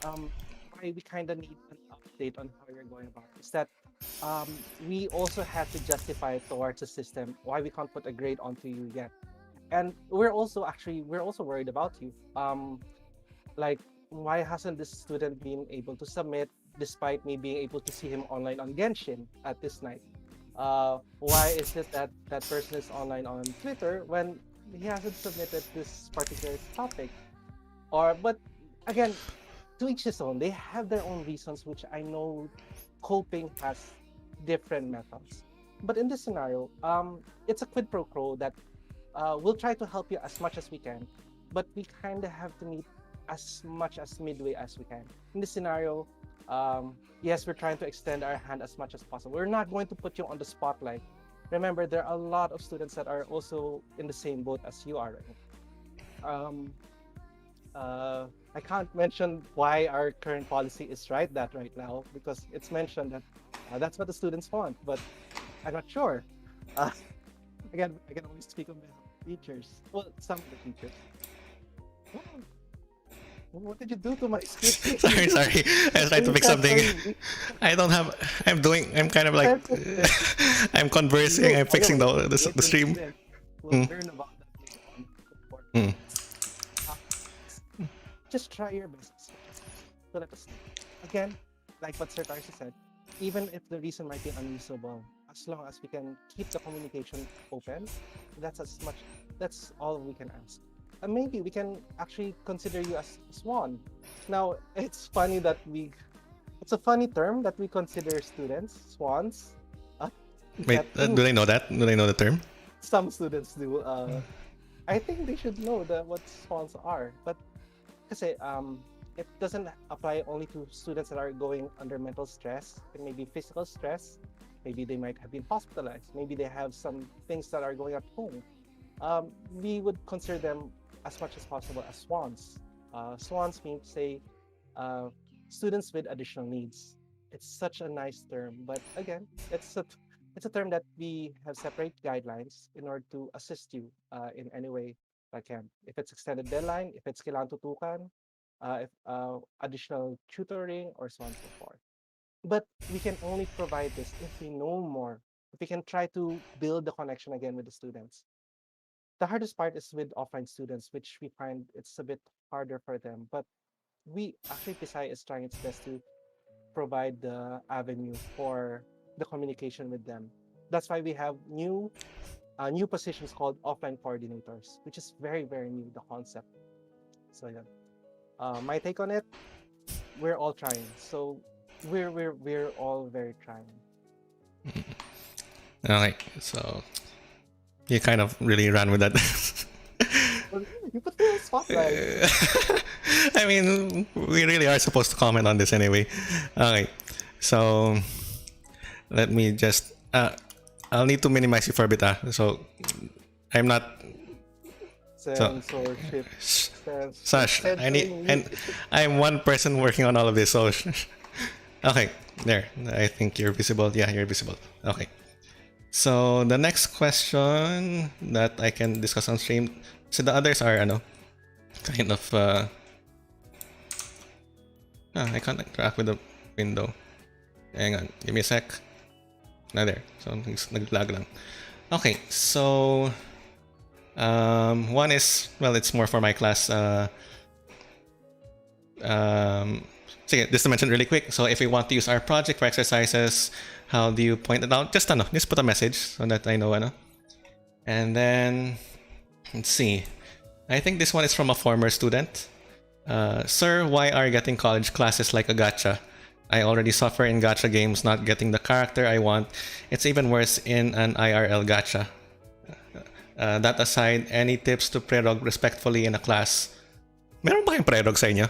we kind of need an update on how you're going about it is that we also have to justify it towards the system why we can't put a grade onto you yet. And we're also worried about you. Like, why hasn't this student been able to submit despite me being able to see him online on Genshin at this night? Why is it that that person is online on Twitter when he hasn't submitted this particular topic? But again, to each his own. They have their own reasons, which I know coping has different methods. But in this scenario, it's a quid pro quo that we'll try to help you as much as we can, but we kind of have to meet as much as midway as we can. In this scenario, yes, we're trying to extend our hand as much as possible. We're not going to put you on the spotlight. Remember, there are a lot of students that are also in the same boat as you are. I can't mention why our current policy is that right now, because it's mentioned that that's what the students want, but I'm not sure. Uh, again, I can only speak on behalf of teachers. Well, some of the teachers. What did you do to my script? Sorry. I was trying to fix something. I don't have. I'm kind of like. I'm conversing. I'm fixing the stream. We'll learn about that later on. Just try your best to let us know. Again, like what Sir Tarcy said, even if the reason might be unreasonable, as long as we can keep the communication open, that's all we can ask. And maybe we can actually consider you as swan. Now, it's a funny term that we consider students swans. Wait, do they know that? Do they know the term? Some students do. I think they should know what swans are, but kasi it doesn't apply only to students that are going under mental stress. It may be physical stress. Maybe they might have been hospitalized. Maybe they have some things that are going at home. We would consider them as much as possible as swans. Swans mean, say, students with additional needs. It's such a nice term, but again, it's a term that we have separate guidelines in order to assist you in any way I can. If it's extended deadline, if it's kailangan tutukan, if additional tutoring, or so on and so forth. But we can only provide this if we know more. If we can try to build the connection again with the students. The hardest part is with offline students, which we find it's a bit harder for them. But PSI is trying its best to provide the avenue for the communication with them. That's why we have new positions called offline coordinators, which is very, very new, the concept. So yeah, my take on it, we're all trying. So we're all very trying. Okay, so You kind of really ran with that. Well, you put me on the spotlight. I mean, we really are supposed to comment on this anyway. Okay, so let me just. I'll need to minimize you for a bit. So I'm not. So Censorship. Sash, I need, Censoring and me. I'm one person working on all of this. So okay, there. I think you're visible. Yeah, you're visible. Okay. So the next question that I can discuss on stream. So the others are kind of I can't interact with the window. Hang on, give me a sec. Na there. So naglag lang. Okay, so one is, well, it's more for my class. Sige, just to mention really quick. So if you want to use our project for exercises, how do you point it out? Just put a message so that I know And then let's see. I think this one is from a former student. Sir, why are getting college classes like a gacha? I already suffer in gacha games not getting the character I want. It's even worse in an IRL gacha. That aside, any tips to prerog respectfully in a class? Meron ba kayong prerog sa inyo?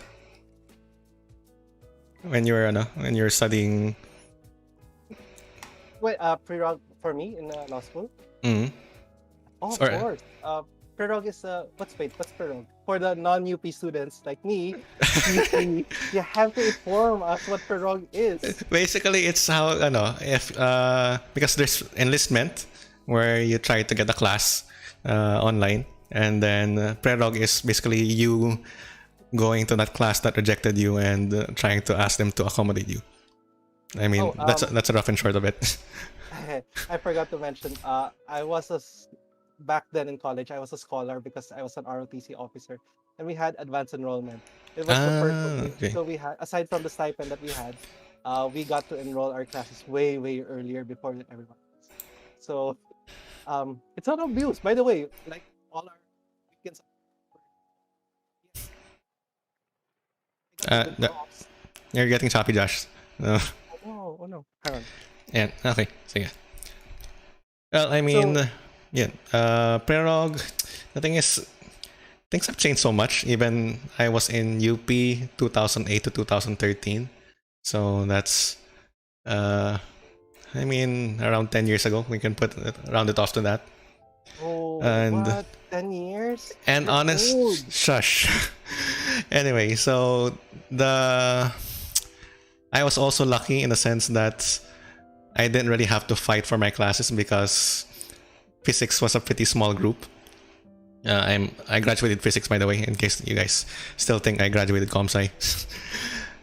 When you're studying? Wait, prerog for me in law school? Mm. Oh, of Or, course. Prerog is what's prerog? For the non-UP students like me, you have to inform us what prerog is. basically, it's how if because there's enlistment where you try to get a class online, and then prerog is basically you going to that class that rejected you and trying to ask them to accommodate you. I mean, that's a rough and short of it. I forgot to mention. I was back then in college. I was a scholar because I was an ROTC officer, and we had advanced enrollment. It was the first of it. Okay. So we had, aside from the stipend that we had, we got to enroll our classes way earlier before everyone else. So it's not abuse, by the way. Like all our weekends. You're getting choppy, Josh. No. Oh no. Hang on. Yeah. Okay. So yeah. Well, I mean, prerog. The thing is, things have changed so much. Even I was in UP 2008 to 2013, so that's I mean, around 10 years ago. We can round it off to that. Oh, And what? 10 years? and You're honest, old. shush. Anyway, so I was also lucky in the sense that I didn't really have to fight for my classes because physics was a pretty small group. I graduated physics, by the way, in case you guys still think I graduated comp sci.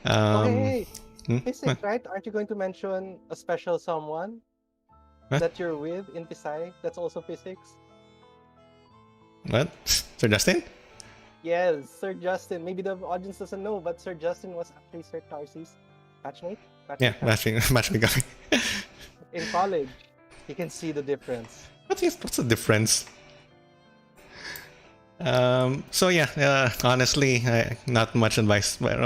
Okay, hmm? physics, right? Aren't you going to mention a special someone What? that you're with in Pisay that's also physics? What? Sir Justin? Yes, Sir Justin. Maybe the audience doesn't know, but Sir Justin was actually Sir Tarcy's batchmate. Yeah, Batchmate matching guy. in college. You can see the difference. What's the difference? So yeah, honestly, not much advice, but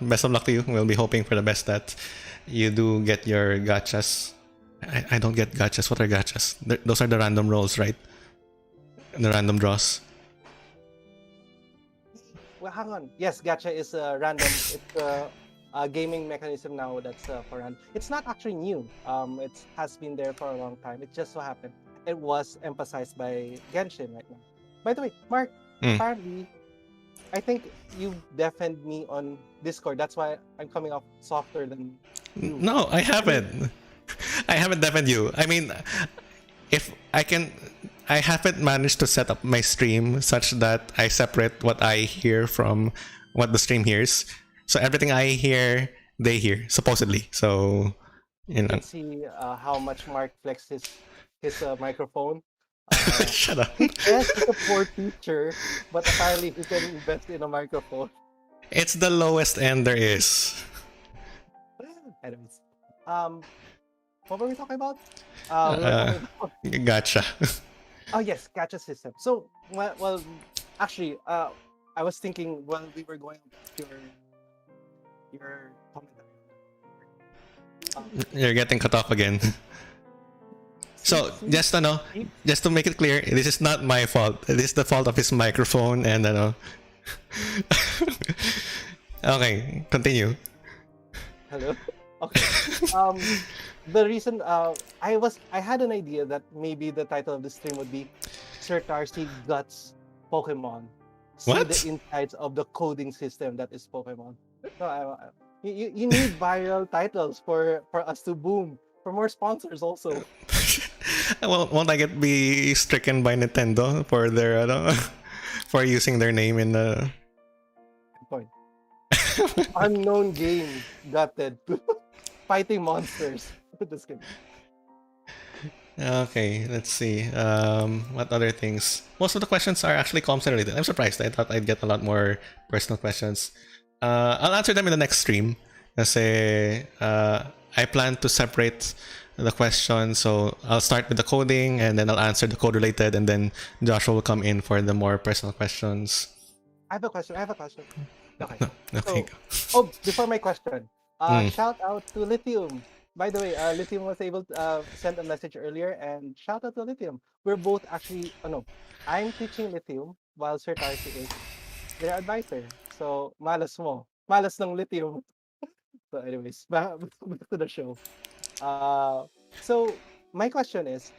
best of luck to you. We'll be hoping for the best that you do get your gachas. I don't get gachas. What are gachas? Those are the random rolls, right? The random draws. Well, hang on. Yes, gacha is random. It's a gaming mechanism now that's for random. It's not actually new. It has been there for a long time. It just so happened it was emphasized by Genshin right now. By the way, Mark, apparently, I think you defend me on Discord. That's why I'm coming off softer than you. No, I haven't. I haven't defended you. I mean, if I haven't managed to set up my stream such that I separate what I hear from what the stream hears. So everything I hear, they hear, supposedly. So, you can see how much Mark flexed his microphone. Shut up. Yes, he's a poor teacher, but apparently he can invest in a microphone. It's the lowest end there is. Anyways, what were we talking about? Gotcha. Oh yes, gacha system. So well, actually, I was thinking while we were going over your commentary. You're getting cut off again. So just to make it clear, this is not my fault. This is the fault of his microphone and Okay, continue. Hello. Okay. The reason I had an idea that maybe the title of the stream would be Sir Tarcy Guts Pokemon. See the What? insights of the coding system that is Pokemon. So you need viral titles for us to boom, for more sponsors also. Well, won't I get be stricken by Nintendo for their for using their name in the Point. Unknown game gutted. Fighting monsters. Just kidding. Okay, let's see. What other things? Most of the questions are actually comms related. I'm surprised. I thought I'd get a lot more personal questions. I'll answer them in the next stream. Kasi, I plan to separate the questions. So I'll start with the coding and then I'll answer the code related and then Joshua will come in for the more personal questions. I have a question. Okay. Okay. So, before my question, shout out to Lithium. By the way, Lithium was able to send a message earlier, and shout out to Lithium. We're both actually, no, I'm teaching Lithium while Sir Tarcy is their advisor. So, malas mo. Malas ng Lithium. So, anyways, back to the show. So, my question is,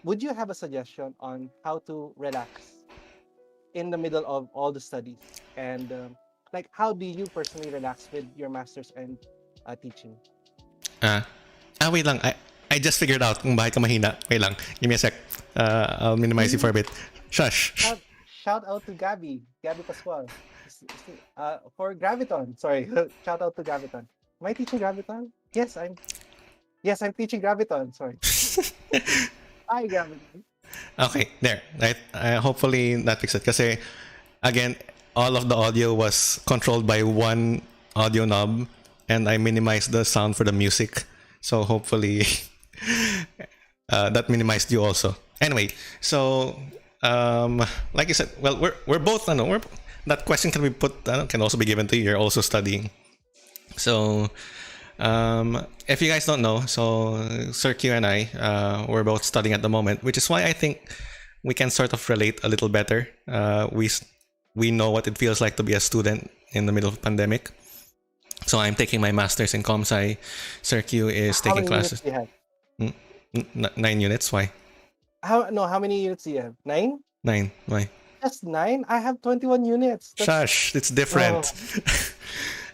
would you have a suggestion on how to relax in the middle of all the studies? And like, how do you personally relax with your masters and teaching? Wait lang. I just figured out kung bakit ka mahina. Wait lang. Give me a sec. I'll minimize you for a bit. Shush. Shout out to Gabby Pascual. For Graviton. Sorry. Shout out to Graviton. Am I teaching Graviton? Yes, I'm teaching Graviton. Sorry. Hi, Graviton. Okay, there. Hopefully that fixed it. Kasi, again, all of the audio was controlled by one audio knob and I minimized the sound for the music. So hopefully that minimized you also. Anyway, so like you said, well, we're both, that question can be put, can also be given to you. You're also studying. So if you guys don't know, so Sir Q and I, we're both studying at the moment, which is why I think we can sort of relate a little better. We know what it feels like to be a student in the middle of a pandemic. So I'm taking my master's in Comp Sci. Sir Q is taking classes. How many units do you have? 9 units. Why? How many units do you have? 9? 9. Why? Just 9? I have 21 units. Shush, it's different.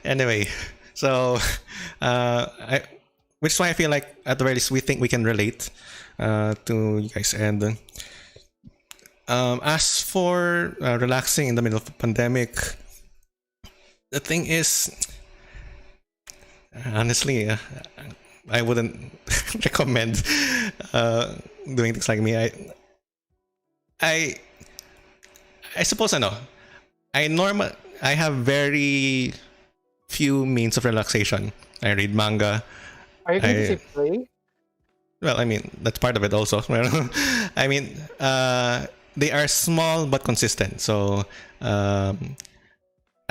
Anyway, so which is why I feel like at the very least we think we can relate to you guys. And as for relaxing in the middle of the pandemic, the thing is, honestly, I wouldn't recommend doing things like me. I suppose I know. I have very few means of relaxation. I read manga. Are you going to say play? Well, I mean, that's part of it also. I mean, they are small but consistent. So I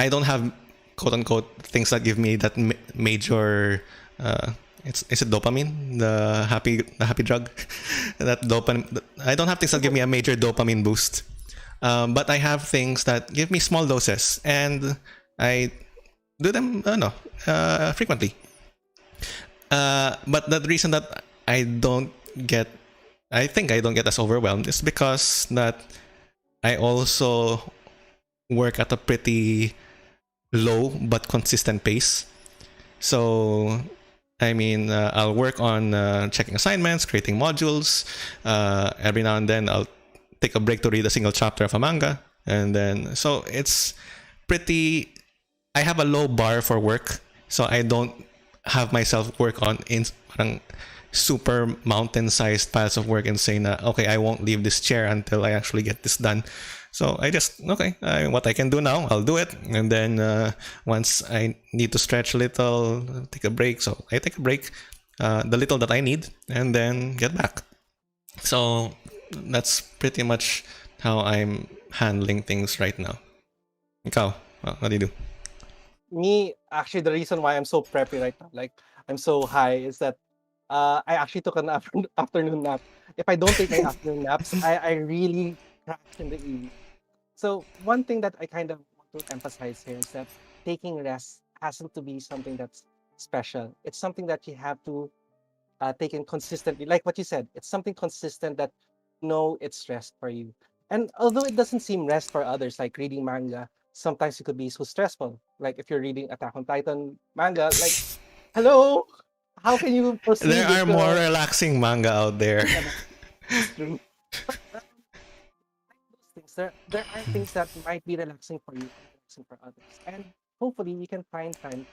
don't have quote unquote things that give me that major is it dopamine, the happy drug. That dopamine, I don't have things that give me a major dopamine boost, but I have things that give me small doses, and I do them frequently. But the reason that I think I don't get as overwhelmed is because that I also work at a pretty low but consistent pace. So I mean, I'll work on checking assignments, creating modules. Every now and then I'll take a break to read a single chapter of a manga, and then so it's pretty. I have a low bar for work, so I don't have myself work on parang super mountain-sized piles of work and say na, okay, I won't leave this chair until I actually get this done. So I just, what I can do now, I'll do it. And then once I need to stretch a little, take a break. So I take a break, the little that I need, and then get back. So that's pretty much how I'm handling things right now. Ikaw, what do you do? Me, actually, the reason why I'm so preppy right now, like I'm so high, is that I actually took an afternoon nap. If I don't take my afternoon naps, I really crash in the evening. So one thing that I kind of want to emphasize here is that taking rest hasn't to be something that's special. It's something that you have to take in consistently. Like what you said, it's something consistent that know it's rest for you. And although it doesn't seem rest for others, like reading manga, sometimes it could be so stressful. Like if you're reading Attack on Titan manga, like, hello, how can you There proceed with are more relaxing manga out there. yeah, that's true. But like those things, there are things that might be relaxing for you and relaxing for others. And hopefully we can find time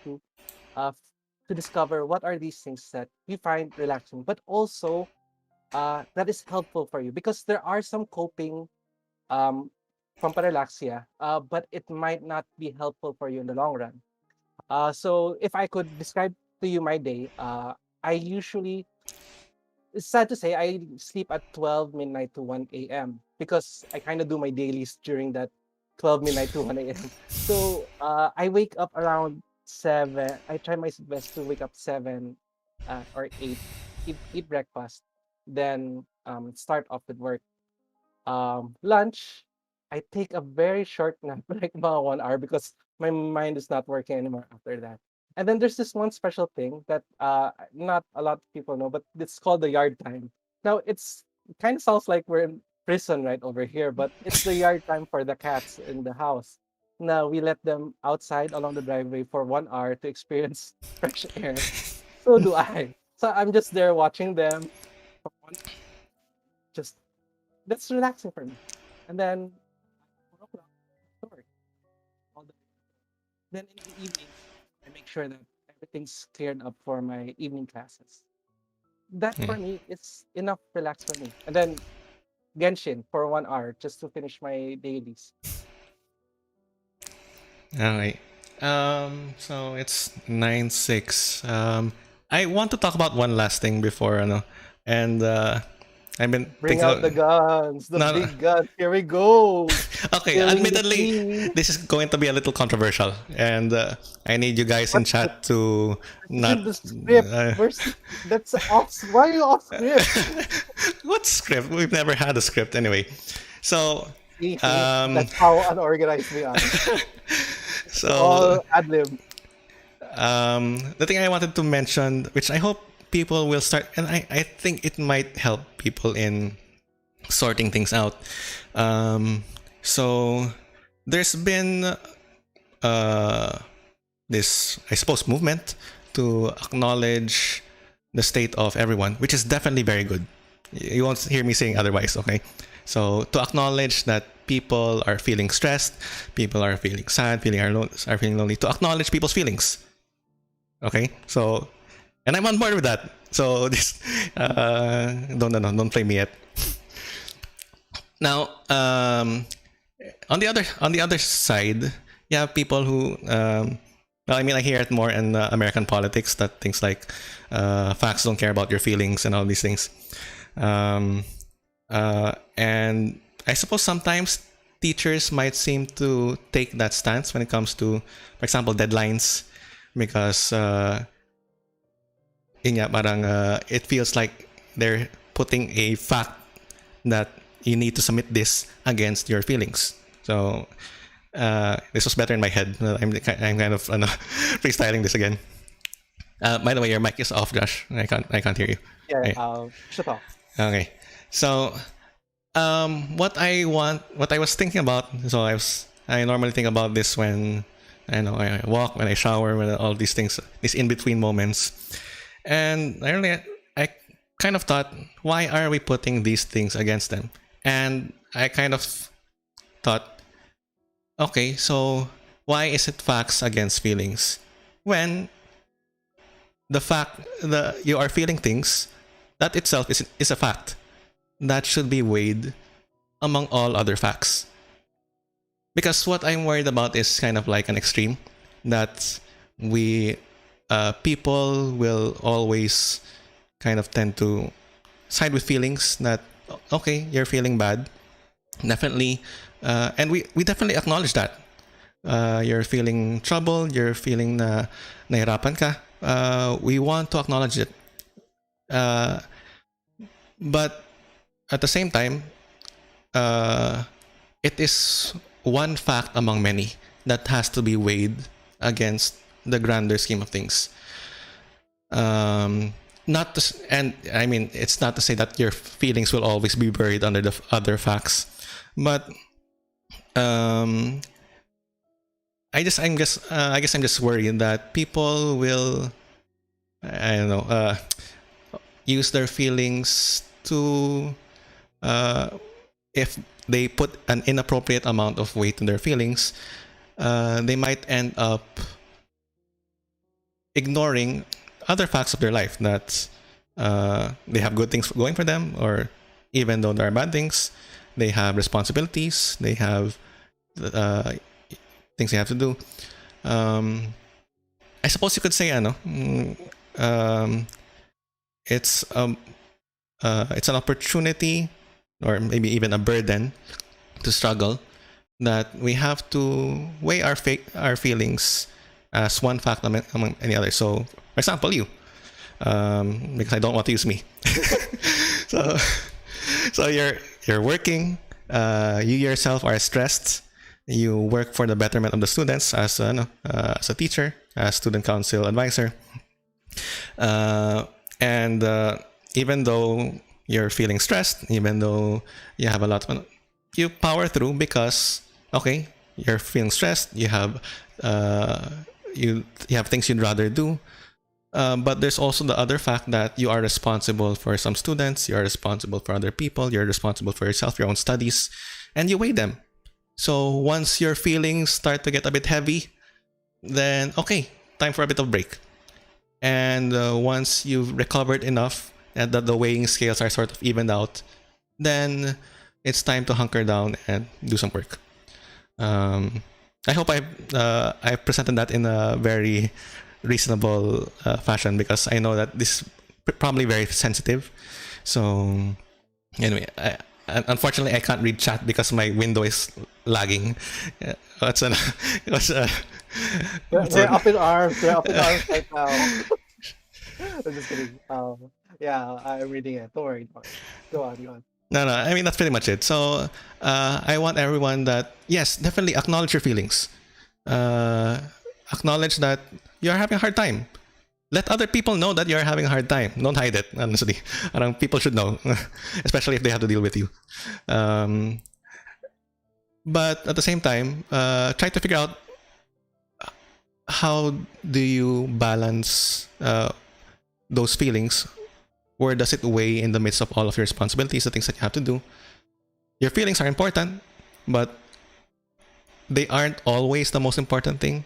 uh f- to discover what are these things that we find relaxing, but also that is helpful for you because there are some coping um from parallaxia, but it might not be helpful for you in the long run. So if I could describe to you my day, I usually it's sad to say I sleep at 12 midnight to 1 a.m. because I kind of do my dailies during that 12 midnight to 1 a.m. So I wake up around 7. I try my best to wake up 7 or 8, eat breakfast, then start off with work. Lunch, I take a very short nap, like about 1 hour, because my mind is not working anymore after that. And then there's this one special thing that not a lot of people know, but it's called the yard time. Now it kind of sounds like we're in prison right over here, but it's the yard time for the cats in the house. Now we let them outside along the driveway for 1 hour to experience fresh air. So do I. So I'm just there watching them for 1 hour, just that's relaxing for me. And then 4 o'clock, to work all the then in the evenings, I make sure that everything's cleared up for my evening classes. That Hmm. for me is enough relax for me. And then Genshin for 1 hour just to finish my dailies. All right. So it's 9:06. I want to talk about one last thing before, and I've been Bring thinking out the of, guns, the no, big guns. Here we go. okay, Spilling the admittedly, tea. this is going to be a little controversial, and I need you guys in What's the chat to this is in not. the script? Uh, Where's that's off why are you off script? what script? We've never had a script anyway. So, See, um, that's how unorganized we are. It's so all ad lib. the thing I wanted to mention, which I hope people will start, and I think it might help people in sorting things out. Um, so there's been uh, this, I suppose, movement to acknowledge the state of everyone, which is definitely very good. You won't hear me saying otherwise, okay? So to acknowledge that people are feeling stressed, people are feeling sad, are feeling lonely, to acknowledge people's feelings, okay? So, and I'm on board with that. So this, don't play me yet. Now, on the other side, you have people who, well, I mean, I hear it more in American politics that things like facts don't care about your feelings and all these things. Um, and I suppose sometimes teachers might seem to take that stance when it comes to, for example, deadlines, because it feels like they're putting a fact that you need to submit this against your feelings. So this was better in my head. I'm kind of freestyling this again. By the way, your mic is off, Josh. I can't hear you. Yeah, Okay. shut off. Okay. So what I was thinking about. So I normally think about this when I walk, when I shower, when all these things, these in between moments, and I kind of thought, why are we putting these things against them? And I kind of thought, okay, so why is it facts against feelings when the fact that you are feeling things, that itself is a fact that should be weighed among all other facts? Because what I'm worried about is kind of like an extreme, that we people will always kind of tend to side with feelings, that okay, you're feeling bad, definitely, and we definitely acknowledge that you're feeling trouble, you're feeling na nahirapan ka. We want to acknowledge it, Uh, but at the same time, uh, it is one fact among many that has to be weighed against the grander scheme of things. Not to, and I mean, it's not to say that your feelings will always be buried under the other facts, but um, I guess I'm just worried that people will, I don't know, use their feelings to, if they put an inappropriate amount of weight in their feelings, they might end up ignoring other facts of their life, that they have good things going for them, or even though there are bad things, they have responsibilities, they have uh, things they have to do. I suppose you could say, um, it's it's an opportunity, or maybe even a burden, to struggle, that we have to weigh our feelings as one fact among any other. So, for example, you, because I don't want to use me. so, so you're working. You yourself are stressed. You work for the betterment of the students as a teacher, as student council advisor, and even though you're feeling stressed, even though you have a lot of, you power through because, okay, you're feeling stressed. You have you have things you'd rather do. But there's also the other fact that you are responsible for some students, you are responsible for other people, you're responsible for yourself, your own studies, and you weigh them. So once your feelings start to get a bit heavy, then okay, time for a bit of break. And once you've recovered enough and that the weighing scales are sort of evened out, then it's time to hunker down and do some work. I hope I've presented that in a very reasonable fashion, because I know that this is probably very sensitive. So anyway, unfortunately I can't read chat because my window is lagging. What's an what's They're up in arms. They're up in arms right now. I'm just kidding. Yeah, I'm reading it. Don't worry. Go on. Go on. No, I mean, that's pretty much it. So I want everyone that, yes, definitely acknowledge your feelings. Acknowledge that you're having a hard time. Let other people know that you're having a hard time. Don't hide it, honestly. People should know, especially if they have to deal with you. But at the same time, try to figure out how do you balance those feelings. Where does it weigh in the midst of all of your responsibilities, the things that you have to do? Your feelings are important, but they aren't always the most important thing.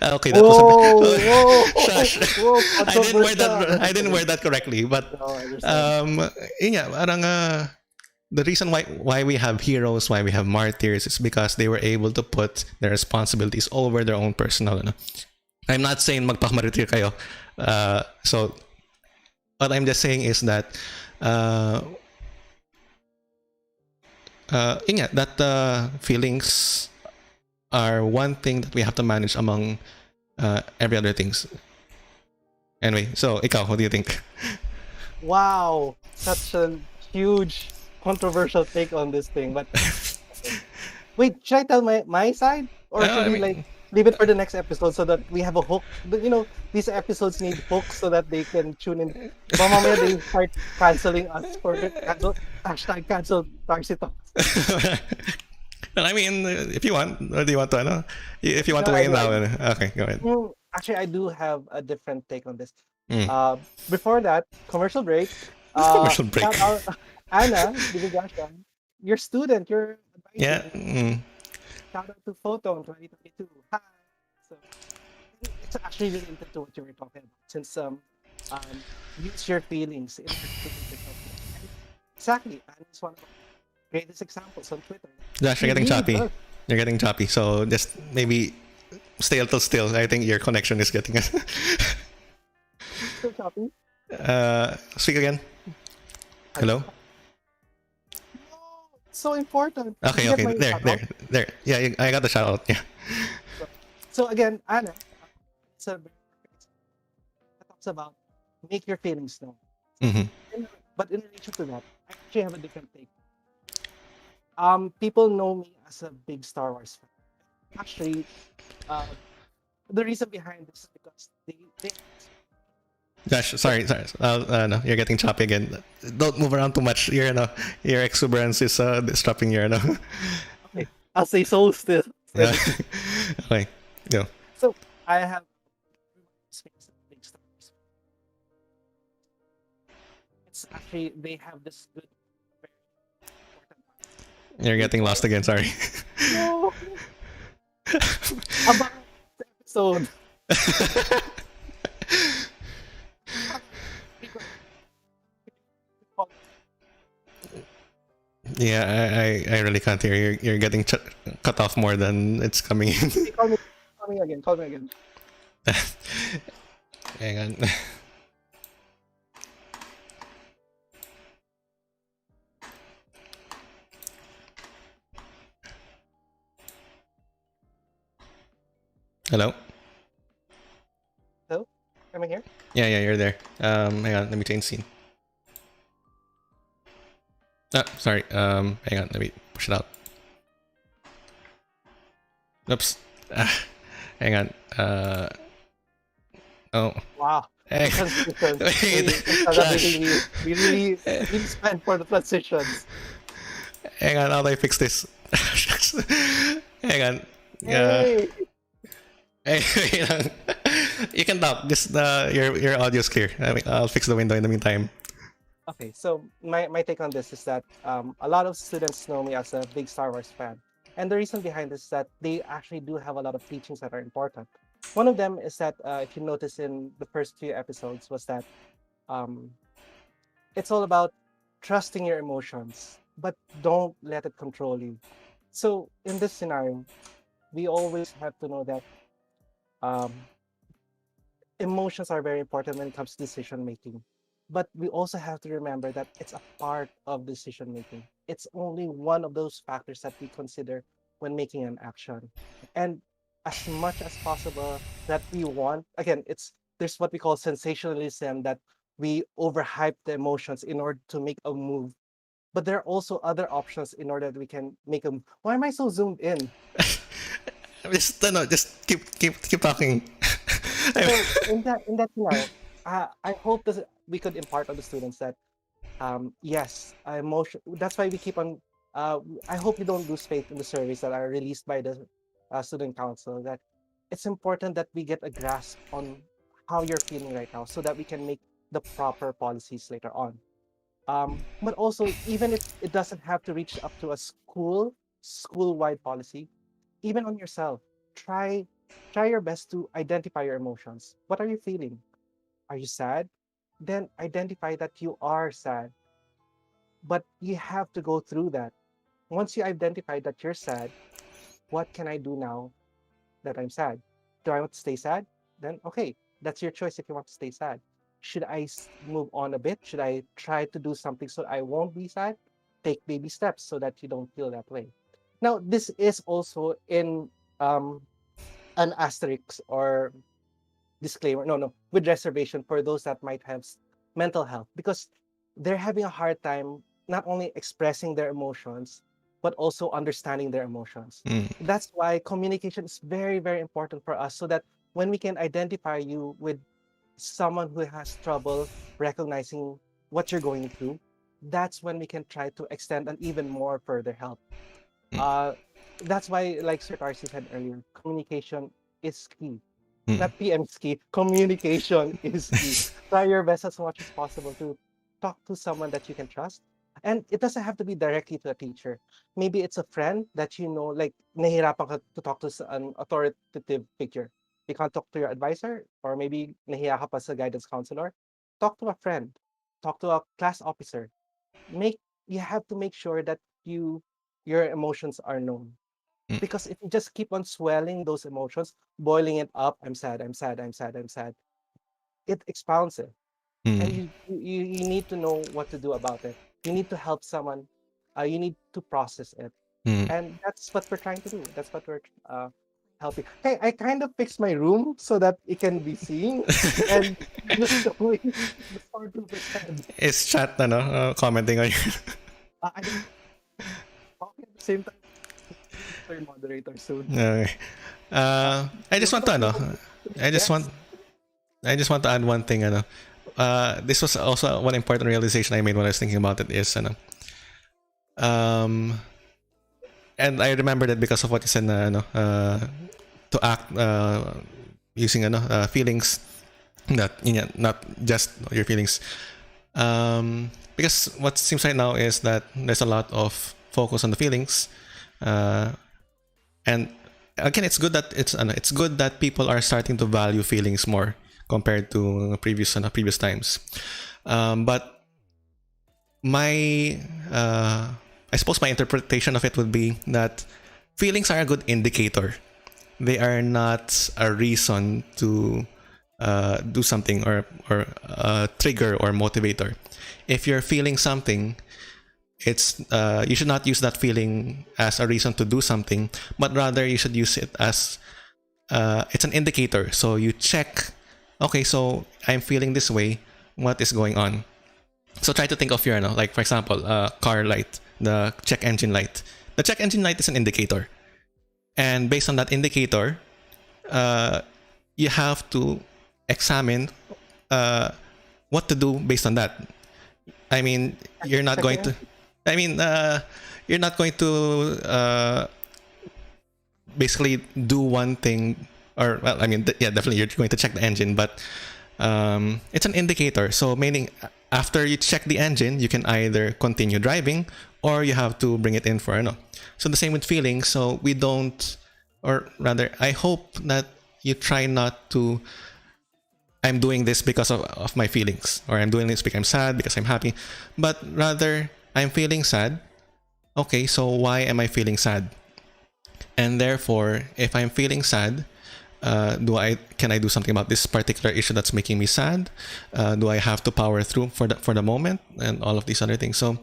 Okay, that was a bit. Shush. Whoa, I didn't wear that correctly, but No, I understand. yeah, parang, the reason why we have heroes, why we have martyrs, is because they were able to put their responsibilities over their own personal. I'm not saying magpakamartir kayo. So what I'm just saying is that that feelings are one thing that we have to manage among every other things. Anyway, so ikaw, what do you think? Wow, such a huge controversial take on this thing. But wait, should I tell my side, or should we like leave it for the next episode so that we have a hook? But, these episodes need hooks so that they can tune in. Mamaya they start canceling us for cancel Tarcy Talks. Well, I mean, if you want, or do you want to, if you want to weigh in now, okay, go ahead. Actually, I do have a different take on this. Mm. Before that, commercial break. Commercial break. Shout out, Anna, Divigashan, your student, your advisor. Yeah. Shout out to Photo in 2022. Hi. So it's actually related to what you were talking about, since use your feelings in order to make yourself feel. Exactly, Anna's one of the greatest examples on Twitter. Josh, you're getting choppy. You're getting choppy. So just maybe stay a little still. I think your connection is getting. Still choppy. Speak again. Hello. No, it's so important. Okay. There. Yeah, I got the shout out. Yeah. So again, Anna, it's a that talks about make your feelings known. Mm-hmm. But in relation to that, I actually have a different take. People know me as a big Star Wars fan. Actually, uh, the reason behind this is because they Gosh, so sorry. No, you're getting choppy again. Don't move around too much. Your exuberance is disrupting your, okay, I'll say so still. yeah. Steady. Okay, go. So I have space as a big Star Wars fan. It's actually they have this good, very important You're getting lost ritual. again. Sorry. No, about the episode. Yeah, I really can't hear you. You're getting cut off more than it's coming in. Okay, call me again. Call me again. Hang on. Hello? Hello, am I here? Yeah, you're there. Hang on, let me change scene. Ah, sorry. Hang on, let me push it out. Oops. Ah, hang on. Oh. Wow, the Hang transitions. Wait. We Gosh. really spent for the transitions. Hang on, how do I fix this? Hang on. Yeah. Hey, Hey, wait lang. You can talk. Just your audio's clear. I'll fix the window in the meantime. okay, so my take on this is that a lot of students know me as a big Star Wars fan. And the reason behind this is that they actually do have a lot of teachings that are important. One of them is that if you notice in the first few episodes was that um, it's all about trusting your emotions, but don't let it control you. So in this scenario, we always have to know that um, emotions are very important when it comes to decision making. But we also have to remember that it's a part of decision making. It's only one of those factors that we consider when making an action. And as much as possible that we want, again, it's there's what we call sensationalism that we overhype the emotions in order to make a move. But there are also other options in order that we can make a move. Why am I so zoomed in? Just no, just keep talking. So in that scenario, I hope that we could impart on the students that yes, emotion. That's why we keep on. I hope you don't lose faith in the surveys that are released by the student council. That it's important that we get a grasp on how you're feeling right now, so that we can make the proper policies later on. But also, even if it doesn't have to reach up to a school-wide policy, even on yourself, try try your best to identify your emotions. What are you feeling? Are you sad? Then identify that you are sad, but you have to go through that. Once you identify that you're sad, what can I do now that I'm sad? Do I want to stay sad? Then okay, that's your choice if you want to stay sad. Should I move on a bit? Should I try to do something so I won't be sad? Take baby steps so that you don't feel that way. Now, this is also in um, an asterisk or disclaimer, no, with reservation for those that might have mental health because they're having a hard time not only expressing their emotions but also understanding their emotions. Mm, That's why communication is very, very important for us so that when we can identify you with someone who has trouble recognizing what you're going through, that's when we can try to extend an even more further help. mm, Uh, that's why, like Sir Tarcy said earlier, communication is key. mm. Not PM is key. Communication is key. Try your best as much as possible to talk to someone that you can trust. And it doesn't have to be directly to a teacher. Maybe it's a friend that you know, like, nahihirapan ka to talk to an authoritative figure. You can't talk to your advisor, or maybe nahiya ka pa sa guidance counselor. Talk to a friend. Talk to a class officer. Make You have to make sure that your emotions are known, Mm, because if you just keep on swelling those emotions, boiling it up, I'm sad, I'm sad, I'm sad, I'm sad, it expounds it. And mm, you need to know what to do about it. You need to help someone. You need to process it. mm, And that's what we're trying to do. That's what we're helping. Hey, I kind of fixed my room so that it can be seen, and just showing the stormtrooper's head. Is chat commenting on you? I don't talking at the same time. Third moderator soon. Okay. I A just lot want of to people. I just want Yes. to add one thing this was also one important realization I made when I was thinking about it is um and I remember that because of what you said to act using feelings, that not just your feelings, because what seems right now is that there's a lot of focus on the feelings, uh, and again it's good that people are starting to value feelings more compared to previous times, but my I suppose my interpretation of it would be that feelings are a good indicator. They are not a reason to do something, or trigger or motivator. If you're feeling something, it's you should not use that feeling as a reason to do something, but rather you should use it as it's an indicator. So you check, okay, so I'm feeling this way. What is going on? So try to think of your, like for example, car light, the check engine light. The check engine light is an indicator, and based on that indicator, uh, you have to examine what to do based on that. I mean, you're not going Checking. to. I mean, you're not going to basically do one thing, or well, I mean, yeah, definitely you're going to check the engine, but it's an indicator. So meaning after you check the engine, you can either continue driving or you have to bring it in for So the same with feelings. So we don't, or rather, I hope that you try not to. I'm doing this because of my feelings, or I'm doing this because I'm sad, because I'm happy, but rather I'm feeling sad. Okay, so why am I feeling sad? And therefore, if I'm feeling sad, can I do something about this particular issue that's making me sad? Do I have to power through for the moment, and all of these other things? So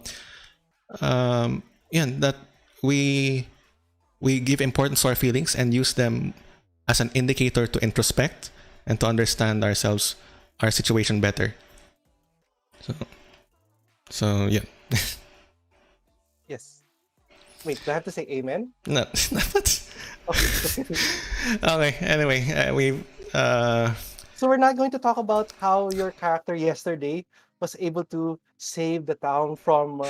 yeah, that we give importance to our feelings and use them as an indicator to introspect and to understand ourselves, our situation better. So yeah. Yes. Wait, do I have to say amen? No. Okay. Okay. Anyway, we So we're not going to talk about how your character yesterday was able to save the town from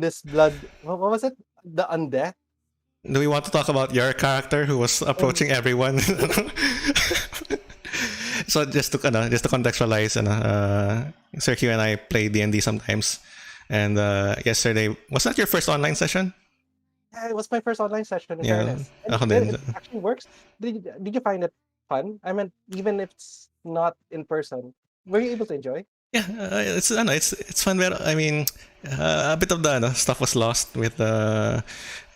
this blood. What was it? The undead. do we want to talk about your character who was Um, approaching everyone? So just to contextualize, Sir Q and I play D&D sometimes, and yesterday was that your first online session? yeah, it was my first online session. In Yeah, fairness, and ako din. it actually works. Did you find it fun? I mean, even if it's not in person, were you able to enjoy? Yeah, it's fun. But I mean, a bit of the stuff was lost with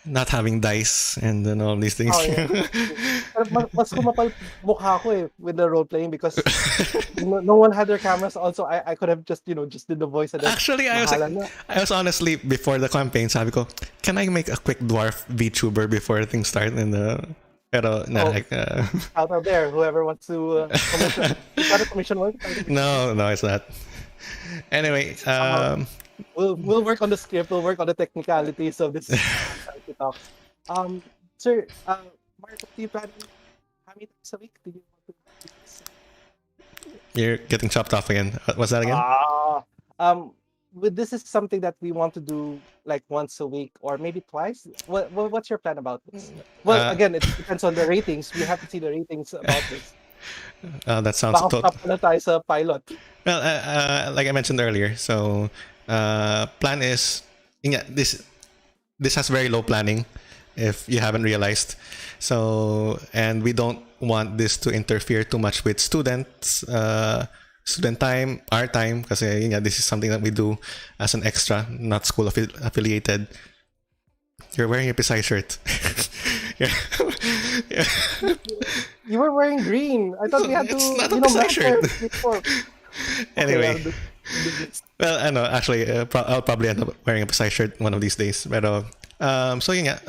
not having dice and all these things. Oh yeah. Pero mas kumapal mukha ko with the role playing because no one had their cameras on, so I could have just just did the voice and then Actually, bahala na. I was honestly before the campaign, sabi ko, can I make a quick dwarf VTuber before things start? And pero nah, Oh, like, out there, whoever wants to commission, is that a commission work? no, it's not. Anyway, We'll work on the script. We'll work on the technicalities of this talk. Sir, Mark, do you plan how many times a week? Do you want to do this? you're getting chopped off again. What's that again? Ah, um, this is something that we want to do like once a week or maybe twice. What's your plan about this? Well, Uh, again, it depends on the ratings. We have to see the ratings about this. that sounds Baka stop na tayo sa pilot. well. Like I mentioned earlier, so plan is, yeah, this has very low planning, if you haven't realized. So, and we don't want this to interfere too much with student time, our time, because this is something that we do as an extra, not school affiliated. You're wearing a precise shirt. Yeah. Yeah. You were wearing green. I thought we had to, It's not a precise shirt. before. Anyway, Okay, do this. well, I know. Actually, I'll probably end up wearing a precise shirt one of these days. But So yeah,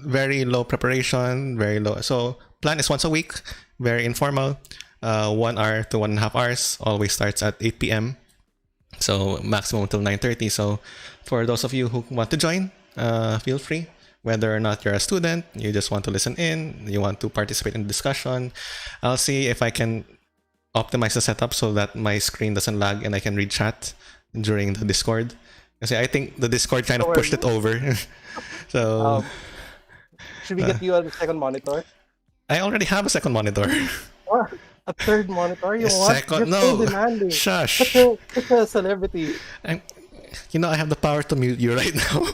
very low preparation, very low. So plan is once a week, very informal. 1 hour to 1.5 hours. Always starts at 8 p.m. So maximum until 9:30. So for those of you who want to join, feel free. Whether or not you're a student, you just want to listen in, you want to participate in the discussion, I'll see if I can optimize the setup so that my screen doesn't lag and I can read chat during the Discord. Because I think the Discord kind of pushed it over. So Um, should we get you a second monitor? I already have a second monitor. Or a third monitor? You A what? second? You're so No. demanding. Shush. Such a celebrity. I'm, I have the power to mute you right now.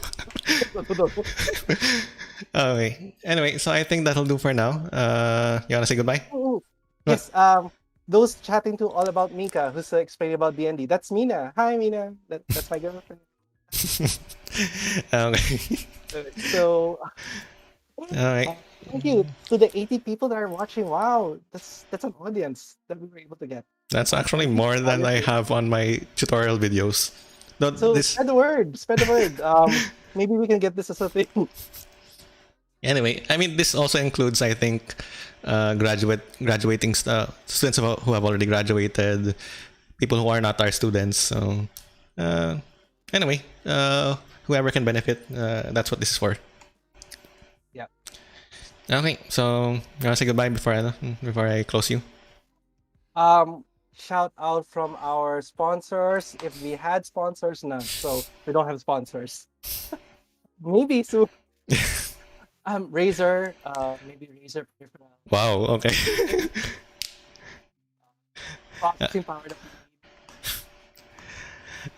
Okay. Anyway, so I think that'll do for now. You wanna say goodbye? Ooh, yes. Those chatting to all about Mika, who's explaining about D&D. That's Mina. Hi, Mina. That's my girlfriend. Okay. So, All right. thank you to the 80 people that are watching. Wow, that's an audience that we were able to get. That's actually more than I have on my tutorial videos. So This spread the word. Spread the word. Maybe we can get this as a thing. Anyway, I mean, this also includes, I think, graduating students who have already graduated, people who are not our students. So, anyway, whoever can benefit, that's what this is for. Yeah. Okay, so you wanna say goodbye before I close you? Shout out from our sponsors. If we had sponsors, none. So we don't have sponsors. Maybe soon. Razer, maybe Razer peripheral. Wow. Okay. Processing power that we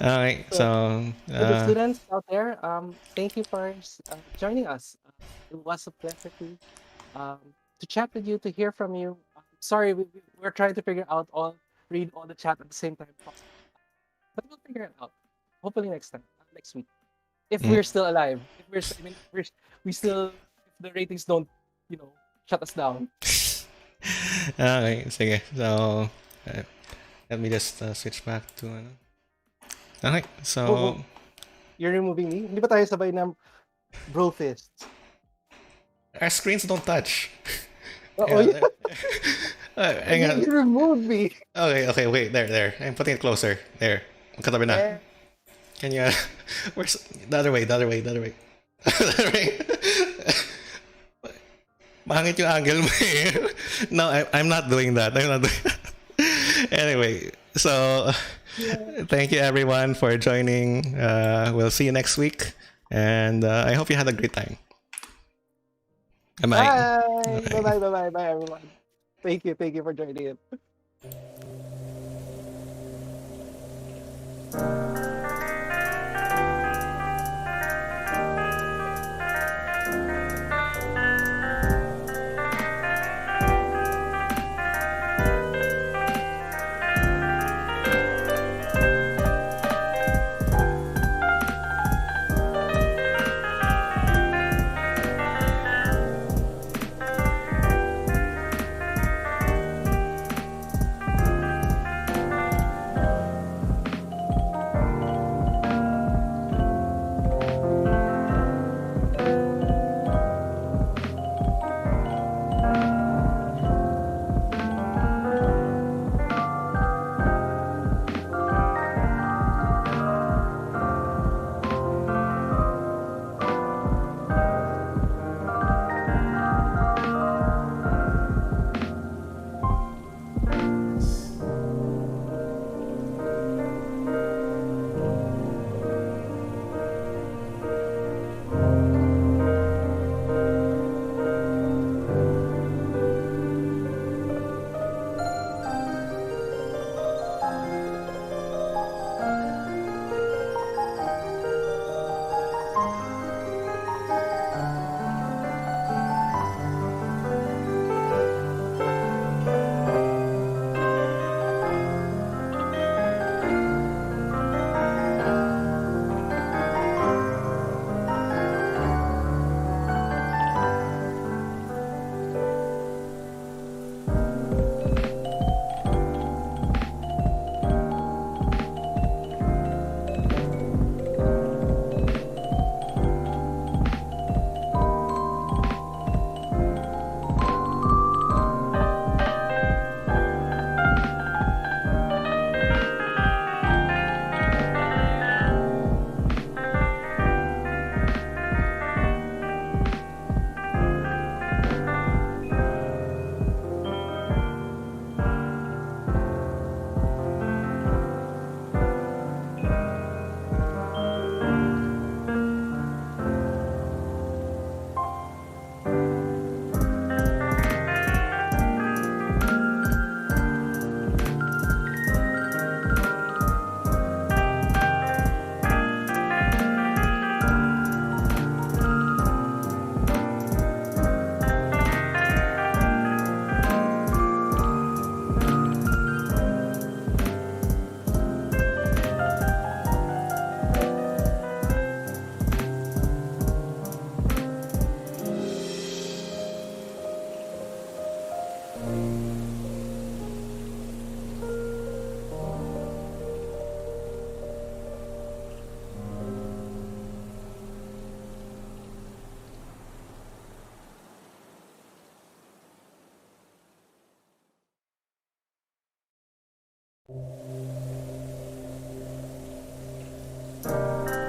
need. All right. So, To the students out there, thank you for joining us. It was a pleasure to chat with you, to hear from you. Sorry, we're trying to read all the chat at the same time. But we'll figure it out. Hopefully next time, next week. If we're still alive. We still, if the ratings don't, shut us down. okay. Sige. So, let me just switch back to Okay. So, You're removing me? Hindi ba tayo sabay ng bro fists? our screens don't touch. Oh, yeah. Hang on. You removed me. Okay, wait, there. I'm putting it closer. There. Katabi na. Eh, Can you, where's, the other way. The other way. Mangit yung angle mo eh. No, I'm not doing that. Anyway, so, thank you everyone for joining. We'll see you next week. And I hope you had a great time. bye. Bye, everyone. Thank you for joining it.